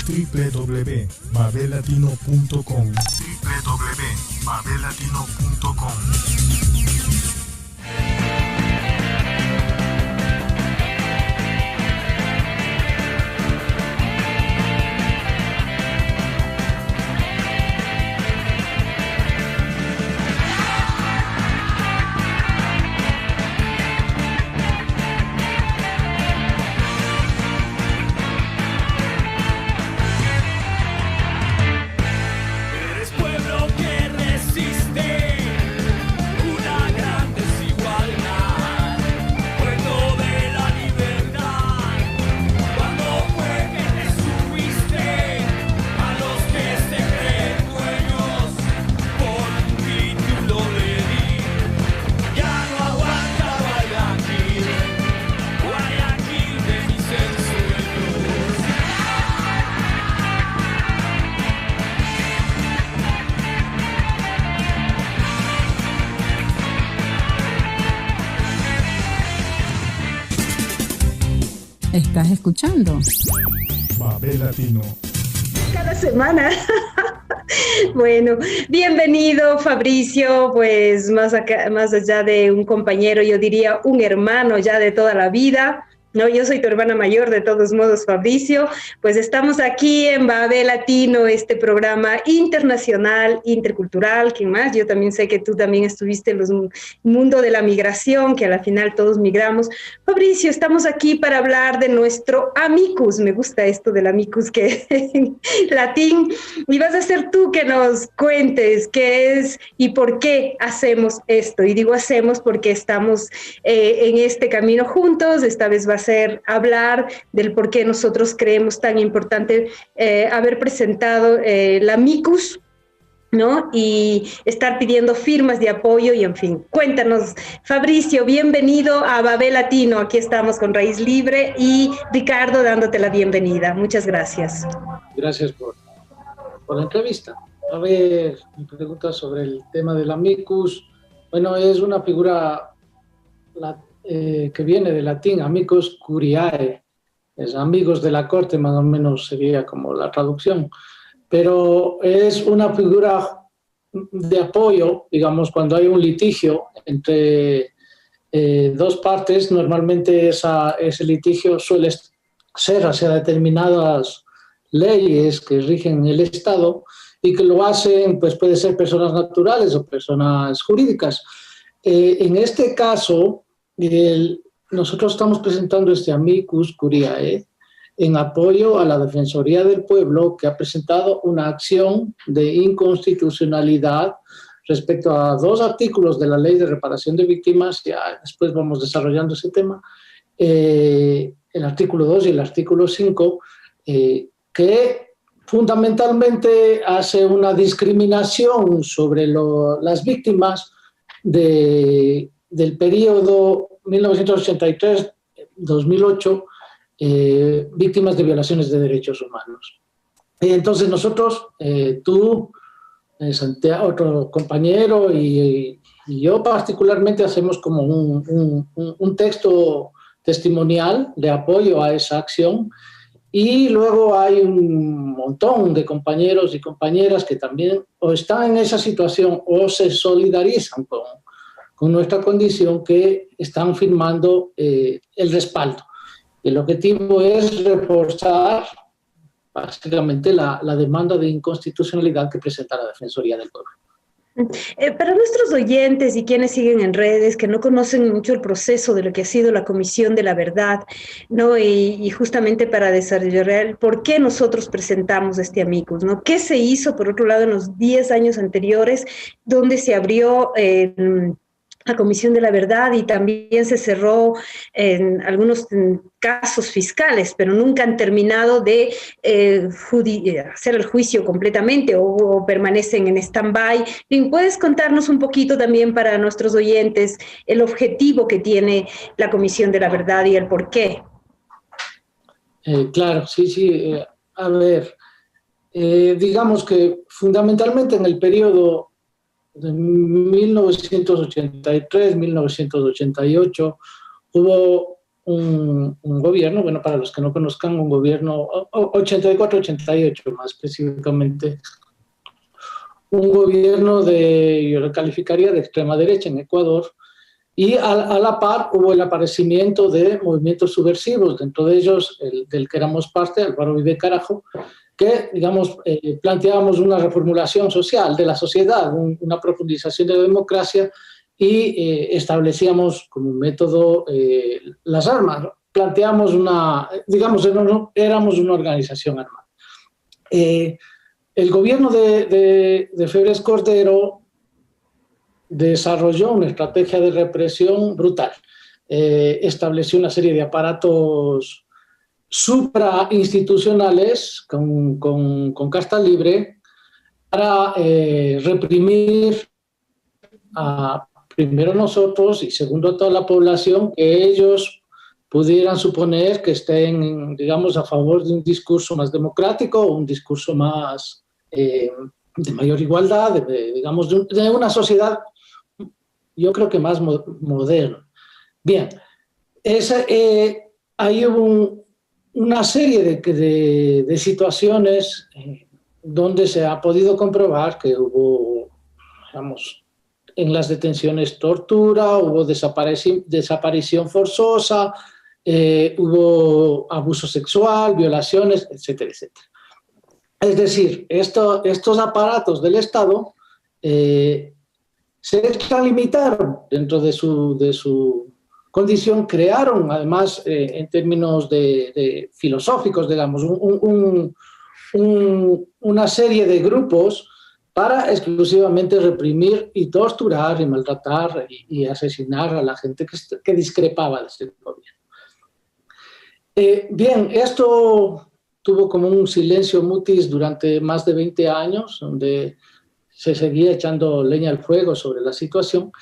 www.babelatino.com www.babelatino.com. ¿Estás escuchando? Babel Latino. Cada semana. Bueno, bienvenido Fabricio, pues más allá de un compañero, yo diría un hermano ya de toda la vida. No, yo soy tu hermana mayor, de todos modos, Fabricio. Pues estamos aquí en Babel Latino, este programa internacional, intercultural. ¿Quién más? Yo también sé que tú también estuviste en el mundo de la migración, que a la final todos migramos. Fabricio, estamos aquí para hablar de nuestro amicus. Me gusta esto del amicus, que en latín. Y vas a ser tú que nos cuentes qué es y por qué hacemos esto. Y digo hacemos porque estamos en este camino juntos. Esta vez va a ser hablar del por qué nosotros creemos tan importante haber presentado la amicus, ¿no? Y estar pidiendo firmas de apoyo y en fin. Cuéntanos, Fabricio, bienvenido a Babel Latino. Aquí estamos con Raíz Libre y Ricardo dándote la bienvenida. Muchas gracias. Gracias por la entrevista. A ver, mi pregunta sobre el tema del amicus. Bueno, es una figura que viene del latín, amicus curiae, es amigos de la corte, más o menos sería como la traducción, pero es una figura de apoyo, digamos, cuando hay un litigio entre dos partes. Normalmente ese litigio suele ser hacia determinadas leyes que rigen el Estado y que lo hacen, pues puede ser personas naturales o personas jurídicas. En este caso, nosotros estamos presentando este amicus curiae en apoyo a la Defensoría del Pueblo, que ha presentado una acción de inconstitucionalidad respecto a 2 artículos de la Ley de Reparación de Víctimas. Ya después vamos desarrollando ese tema, el artículo 2 y el artículo 5, que fundamentalmente hace una discriminación sobre las víctimas del periodo 1983-2008, víctimas de violaciones de derechos humanos. Entonces nosotros, tú, Santiago, otro compañero y yo particularmente hacemos como un texto testimonial de apoyo a esa acción, y luego hay un montón de compañeros y compañeras que también o están en esa situación o se solidarizan con nuestra condición, que están firmando el respaldo. El objetivo es reforzar básicamente la demanda de inconstitucionalidad que presenta la Defensoría del Pueblo. Para nuestros oyentes y quienes siguen en redes, que no conocen mucho el proceso de lo que ha sido la Comisión de la Verdad, ¿no? Y justamente para desarrollar por qué nosotros presentamos este amicus, ¿no? ¿Qué se hizo, por otro lado, en los 10 años anteriores, donde se abrió la Comisión de la Verdad y también se cerró en algunos casos fiscales, pero nunca han terminado de hacer el juicio completamente o permanecen en stand-by? ¿Puedes contarnos un poquito también para nuestros oyentes el objetivo que tiene la Comisión de la Verdad y el por qué? Claro, sí. A ver, digamos que fundamentalmente en el periodo de 1983-1988 hubo un gobierno, bueno, para los que no conozcan, un gobierno, 84-88 más específicamente, un gobierno yo lo calificaría de extrema derecha en Ecuador, y a la par hubo el aparecimiento de movimientos subversivos, dentro de ellos del que éramos parte, Álvaro Vive Carajo, que, digamos, planteábamos una reformulación social de la sociedad, una profundización de la democracia, y establecíamos como método las armas. Planteamos éramos una organización armada. El gobierno de Febres Cordero desarrolló una estrategia de represión brutal. Estableció una serie de aparatos suprainstitucionales con casta libre para reprimir primero nosotros y segundo a toda la población que ellos pudieran suponer que estén, digamos, a favor de un discurso más democrático, un discurso más de mayor igualdad, digamos, de una sociedad, yo creo que más moderna. Bien, ahí hubo una serie de situaciones donde se ha podido comprobar que hubo, digamos, en las detenciones tortura, hubo desaparición forzosa, hubo abuso sexual, violaciones, etcétera, etcétera. Es decir, estos aparatos del Estado se extralimitaron dentro de su condición, crearon además en términos de filosóficos, digamos, una serie de grupos para exclusivamente reprimir y torturar y maltratar y asesinar a la gente que discrepaba de este gobierno. Bien, esto tuvo como un silencio mutis durante más de 20 años, donde se seguía echando leña al fuego sobre la situación,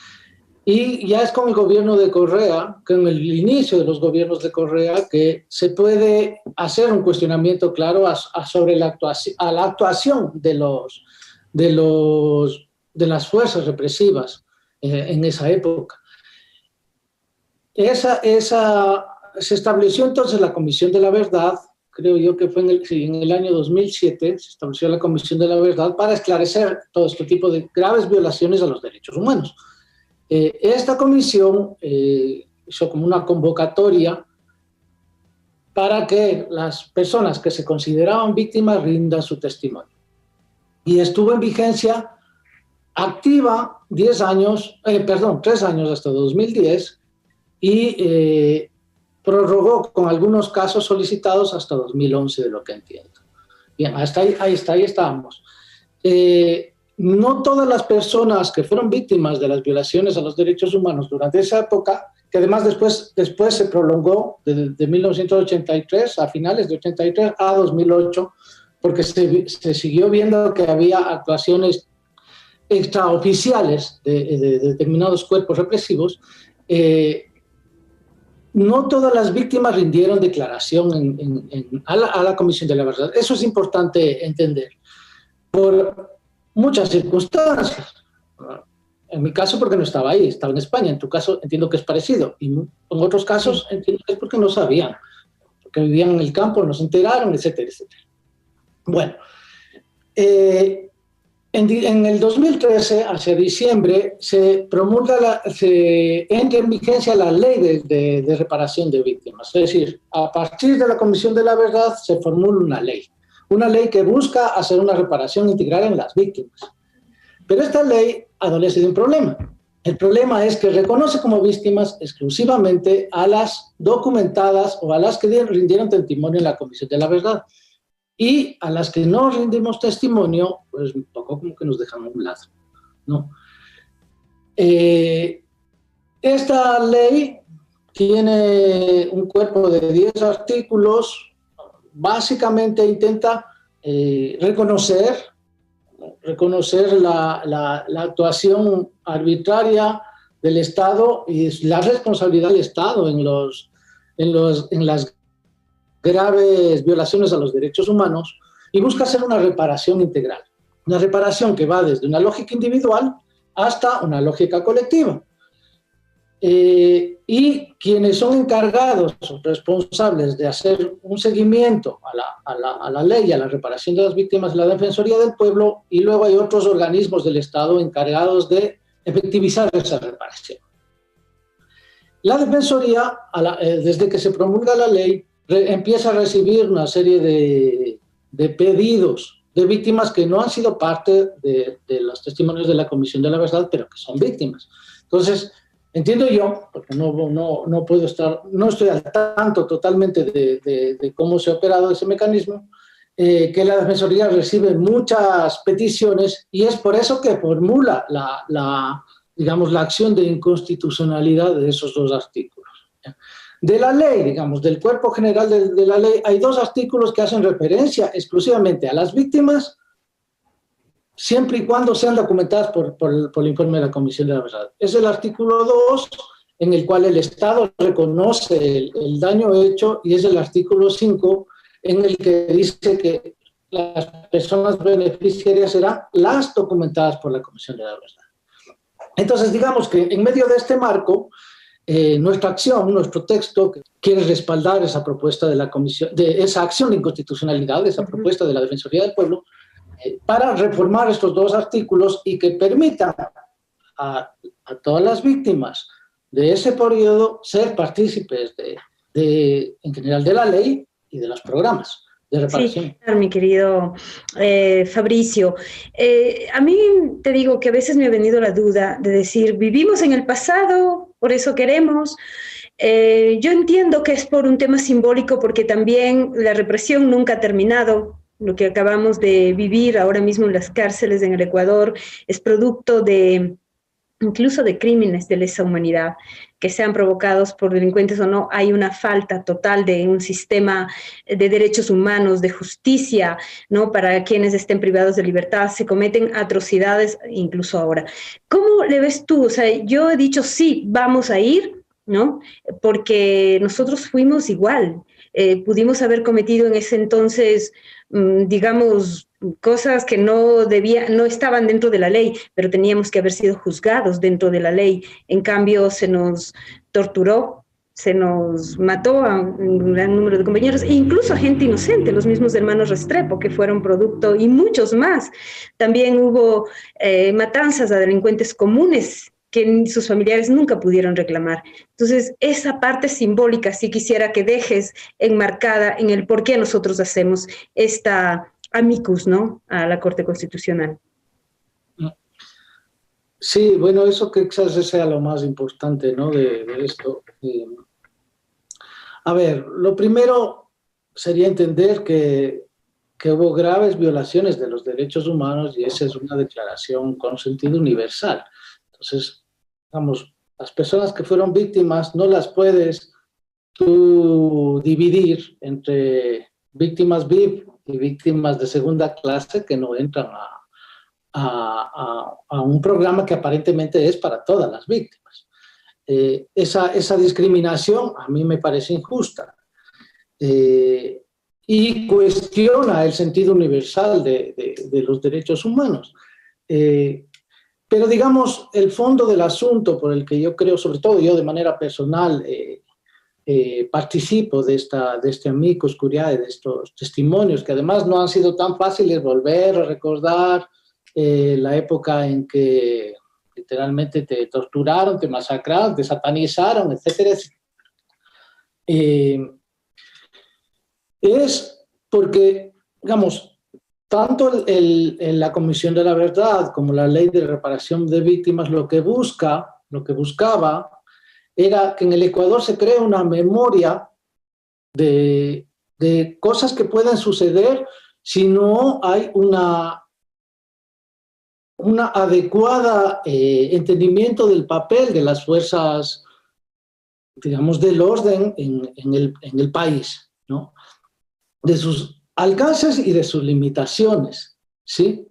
y ya es con el gobierno de Correa, con el inicio de los gobiernos de Correa, que se puede hacer un cuestionamiento claro sobre la actuación de las fuerzas represivas en esa época. Se estableció entonces la Comisión de la Verdad, creo yo que fue en el año 2007, se estableció la Comisión de la Verdad para esclarecer todo este tipo de graves violaciones a los derechos humanos. Esta comisión hizo como una convocatoria para que las personas que se consideraban víctimas rindan su testimonio. Y estuvo en vigencia activa 3 años hasta 2010, y prorrogó con algunos casos solicitados hasta 2011, de lo que entiendo. Bien, hasta ahí estábamos. No todas las personas que fueron víctimas de las violaciones a los derechos humanos durante esa época, que además después se prolongó de 1983, a finales de 83 a 2008, porque se siguió viendo que había actuaciones extraoficiales de determinados cuerpos represivos. No todas las víctimas rindieron declaración a la Comisión de la Verdad. Eso es importante entender, por muchas circunstancias. En mi caso, porque no estaba ahí, estaba en España. En tu caso, entiendo que es parecido. Y en otros casos, entiendo que es porque no sabían, porque vivían en el campo, no se enteraron, etcétera, etcétera. Bueno, en el 2013, hacia diciembre, se entra en vigencia la ley de reparación de víctimas. Es decir, a partir de la Comisión de la Verdad se formula una ley que busca hacer una reparación integral en las víctimas. Pero esta ley adolece de un problema. El problema es que reconoce como víctimas exclusivamente a las documentadas o a las que rindieron testimonio en la Comisión de la Verdad. Y a las que no rindimos testimonio, pues un poco como que nos dejan a un lado, ¿no? Esta ley tiene un cuerpo de 10 artículos. Básicamente intenta reconocer la actuación arbitraria del Estado y la responsabilidad del Estado en las graves violaciones a los derechos humanos, y busca hacer una reparación integral. Una reparación que va desde una lógica individual hasta una lógica colectiva. Y quienes son encargados o responsables de hacer un seguimiento a la ley y a la reparación de las víctimas es la Defensoría del Pueblo, y luego hay otros organismos del Estado encargados de efectivizar esa reparación. La Defensoría, desde que se promulga la ley, empieza a recibir una serie de pedidos de víctimas que no han sido parte de los testimonios de la Comisión de la Verdad, pero que son víctimas. Entonces, entiendo yo, porque no estoy al tanto totalmente de cómo se ha operado ese mecanismo, que la Defensoría recibe muchas peticiones, y es por eso que formula la acción de inconstitucionalidad de esos dos artículos. De la ley, digamos, del cuerpo general de la ley, hay 2 artículos que hacen referencia exclusivamente a las víctimas, siempre y cuando sean documentadas por el informe de la Comisión de la Verdad. Es el artículo 2, en el cual el Estado reconoce el daño hecho, y es el artículo 5, en el que dice que las personas beneficiarias serán las documentadas por la Comisión de la Verdad. Entonces, digamos que en medio de este marco, nuestra acción, nuestro texto, quiere respaldar esa propuesta de la Comisión, de esa acción de inconstitucionalidad, de esa propuesta de la Defensoría del Pueblo, para reformar estos 2 artículos y que permitan a todas las víctimas de ese periodo ser partícipes en general de la ley y de los programas de reparación. Sí, mi querido Fabricio. A mí te digo que a veces me ha venido la duda de decir, vivimos en el pasado, por eso queremos. Yo entiendo que es por un tema simbólico, porque también la represión nunca ha terminado. Lo que acabamos de vivir ahora mismo en las cárceles en el Ecuador es producto incluso de crímenes de lesa humanidad que sean provocados por delincuentes o no. Hay una falta total de un sistema de derechos humanos, de justicia, ¿no? Para quienes estén privados de libertad. Se cometen atrocidades incluso ahora. ¿Cómo le ves tú? O sea, yo he dicho sí, vamos a ir, ¿no? Porque nosotros fuimos igual. Pudimos haber cometido en ese entonces, digamos, cosas que no estaban dentro de la ley, pero teníamos que haber sido juzgados dentro de la ley. En cambio, se nos torturó, se nos mató a un gran número de compañeros, e incluso a gente inocente, los mismos hermanos Restrepo, que fueron producto, y muchos más. También hubo matanzas a delincuentes comunes que sus familiares nunca pudieron reclamar. Entonces, esa parte simbólica sí quisiera que dejes enmarcada en el por qué nosotros hacemos esta amicus, ¿no?, a la Corte Constitucional. Sí, bueno, eso que quizás sea lo más importante, ¿no? De esto. A ver, lo primero sería entender que hubo graves violaciones de los derechos humanos y esa es una declaración con sentido universal. Entonces, digamos, las personas que fueron víctimas no las puedes tú dividir entre víctimas VIP y víctimas de segunda clase que no entran a un programa que aparentemente es para todas las víctimas. Esa discriminación a mí me parece injusta y cuestiona el sentido universal de los derechos humanos. Pero digamos, el fondo del asunto por el que yo creo, sobre todo yo de manera personal, participo de este amicus curiae, de estos testimonios, que además no han sido tan fáciles volver a recordar la época en que literalmente te torturaron, te masacraron, te satanizaron, etcétera. Es porque, digamos, tanto la Comisión de la Verdad como la Ley de Reparación de Víctimas lo que buscaba era que en el Ecuador se cree una memoria de cosas que pueden suceder si no hay una adecuada entendimiento del papel de las fuerzas, digamos, del orden en el país, ¿no? De sus alcances y de sus limitaciones, ¿sí?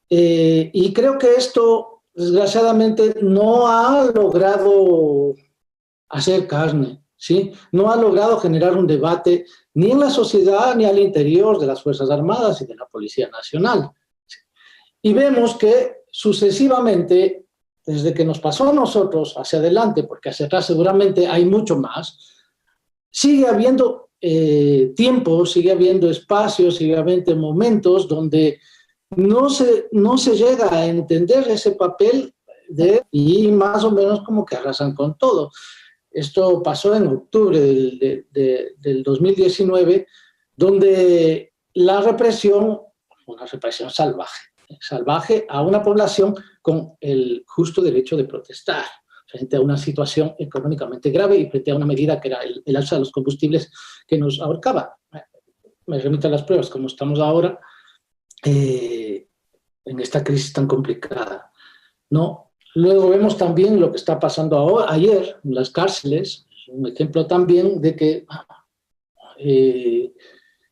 Y creo que esto, desgraciadamente, no ha logrado hacer carne, ¿sí? No ha logrado generar un debate ni en la sociedad ni al interior de las Fuerzas Armadas y de la Policía Nacional. ¿Sí? Y vemos que sucesivamente, desde que nos pasó a nosotros hacia adelante, porque hacia atrás seguramente hay mucho más, sigue habiendo tiempo, sigue habiendo espacios, sigue habiendo momentos donde no se llega a entender ese papel y más o menos como que arrasan con todo. Esto pasó en octubre del 2019, donde la represión, una represión salvaje a una población con el justo derecho de protestar frente a una situación económicamente grave y frente a una medida que era el alza de los combustibles que nos ahorcaba. Me remito a las pruebas, como estamos ahora en esta crisis tan complicada, ¿no? Luego vemos también lo que está pasando ayer en las cárceles, un ejemplo también de que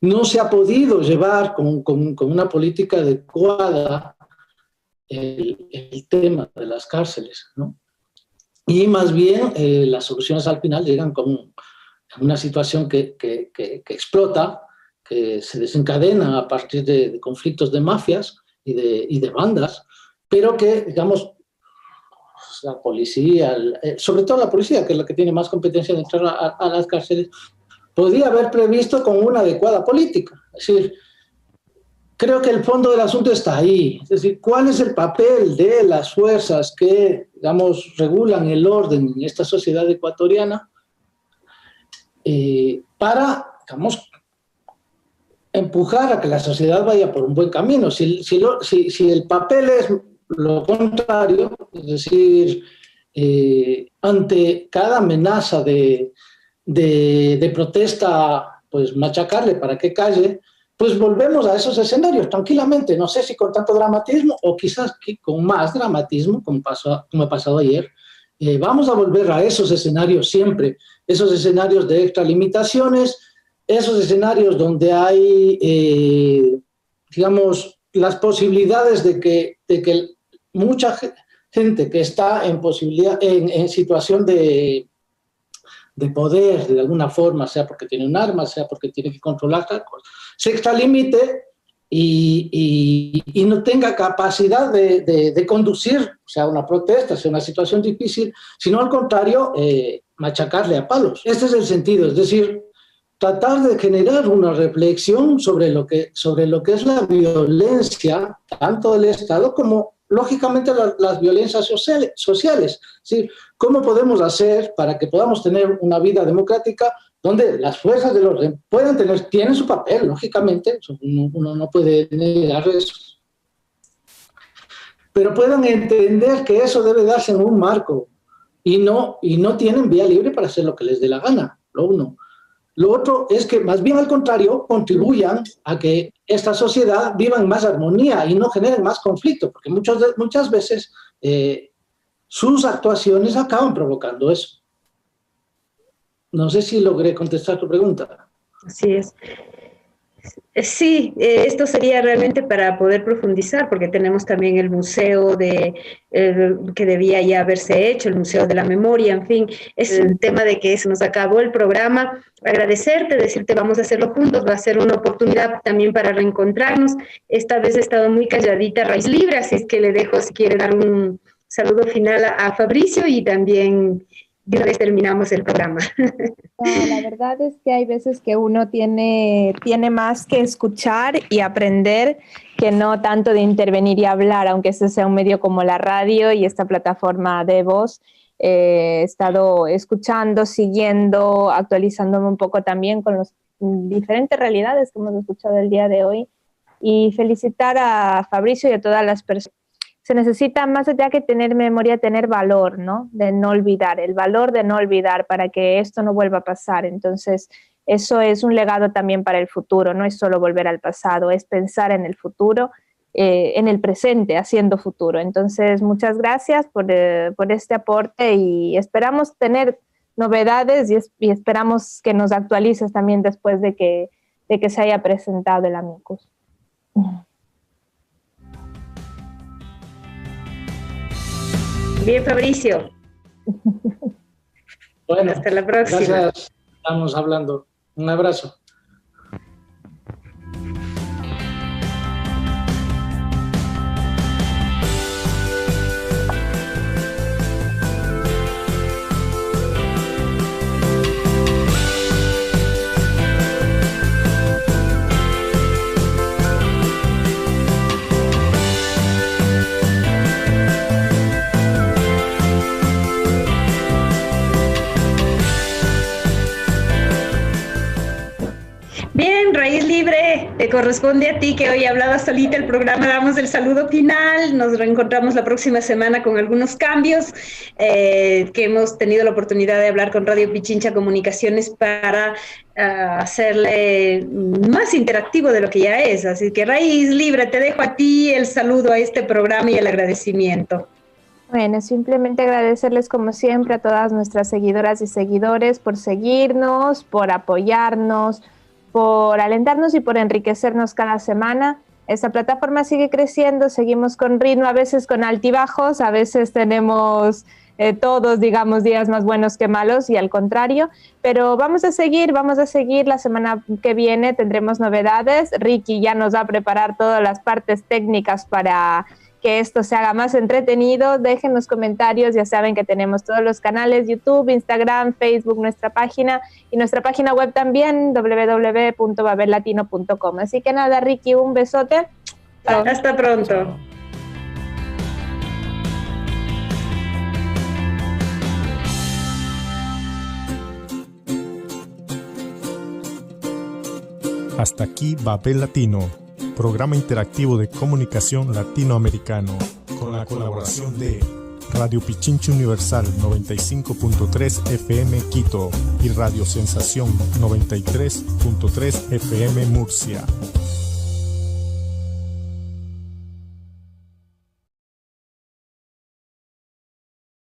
no se ha podido llevar con una política adecuada el tema de las cárceles, ¿no? Y más bien las soluciones al final llegan con una situación que explota, que se desencadena a partir de conflictos de mafias y de bandas, pero que, digamos, la policía, sobre todo la policía, que es la que tiene más competencia de entrar a las cárceles, podría haber previsto con una adecuada política. Es decir, creo que el fondo del asunto está ahí. Es decir, ¿cuál es el papel de las fuerzas que, digamos, regulan el orden en esta sociedad ecuatoriana para, digamos, empujar a que la sociedad vaya por un buen camino? Si el papel es lo contrario, es decir, ante cada amenaza de protesta, pues machacarle para que calle, pues volvemos a esos escenarios tranquilamente, no sé si con tanto dramatismo o quizás con más dramatismo, como ha pasado ayer. Vamos a volver a esos escenarios siempre, esos escenarios de extralimitaciones, esos escenarios donde hay, digamos, las posibilidades de que mucha gente que está en situación de poder, de alguna forma, sea porque tiene un arma, sea porque tiene que controlar tal cosa, se extralimite y no tenga capacidad de conducir, sea una protesta, sea una situación difícil, sino al contrario, machacarle a palos. Este es el sentido, es decir, tratar de generar una reflexión sobre lo que es la violencia, tanto del Estado como, lógicamente, las violencias sociales. Es decir, ¿cómo podemos hacer para que podamos tener una vida democrática donde las fuerzas del orden tienen su papel, lógicamente, uno no puede negar eso, pero puedan entender que eso debe darse en un marco y no tienen vía libre para hacer lo que les dé la gana, lo uno. Lo otro es que más bien al contrario contribuyan a que esta sociedad viva en más armonía y no generen más conflicto, porque muchas veces sus actuaciones acaban provocando eso. No sé si logré contestar tu pregunta. Así es. Sí, esto sería realmente para poder profundizar, porque tenemos también el museo que debía ya haberse hecho, el Museo de la Memoria, en fin, es el tema de que se nos acabó el programa. Agradecerte, decirte vamos a hacerlo juntos, va a ser una oportunidad también para reencontrarnos. Esta vez he estado muy calladita, raíz libre, así es que le dejo si quiere dar un saludo final a Fabricio y también de una vez terminamos el programa. No, la verdad es que hay veces que uno tiene más que escuchar y aprender que no tanto de intervenir y hablar, aunque este sea un medio como la radio y esta plataforma de voz. He estado escuchando, siguiendo, actualizándome un poco también con las diferentes realidades que hemos escuchado el día de hoy y felicitar a Fabricio y a todas las personas. Se necesita más allá que tener memoria, tener valor, ¿no? De no olvidar, el valor de no olvidar para que esto no vuelva a pasar. Entonces, eso es un legado también para el futuro, no es solo volver al pasado, es pensar en el futuro, en el presente, haciendo futuro. Entonces, muchas gracias por este aporte y esperamos tener novedades y esperamos que nos actualices también después de que se haya presentado el Amicus. Bien, Fabricio. Bueno, hasta la próxima. Gracias, estamos hablando. Un abrazo. Bien, Raíz Libre, te corresponde a ti que hoy hablabas solita el programa, damos el saludo final, nos reencontramos la próxima semana con algunos cambios que hemos tenido la oportunidad de hablar con Radio Pichincha Comunicaciones para hacerle más interactivo de lo que ya es, así que Raíz Libre, te dejo a ti el saludo a este programa y el agradecimiento. Bueno, simplemente agradecerles como siempre a todas nuestras seguidoras y seguidores por seguirnos, por apoyarnos, por alentarnos y por enriquecernos cada semana. Esta plataforma sigue creciendo, seguimos con ritmo, a veces con altibajos, a veces tenemos todos, digamos, días más buenos que malos y al contrario, pero vamos a seguir la semana que viene, tendremos novedades. Ricky ya nos va a preparar todas las partes técnicas para que esto se haga más entretenido. Dejen los comentarios, ya saben que tenemos todos los canales, YouTube, Instagram, Facebook, nuestra página y nuestra página web también, www.babellatino.com. Así que nada, Ricky, un besote. Hasta pronto. Hasta aquí Babel Latino, programa interactivo de comunicación latinoamericano, con la colaboración de Radio Pichincha Universal 95.3 FM Quito y Radio Sensación 93.3 FM Murcia.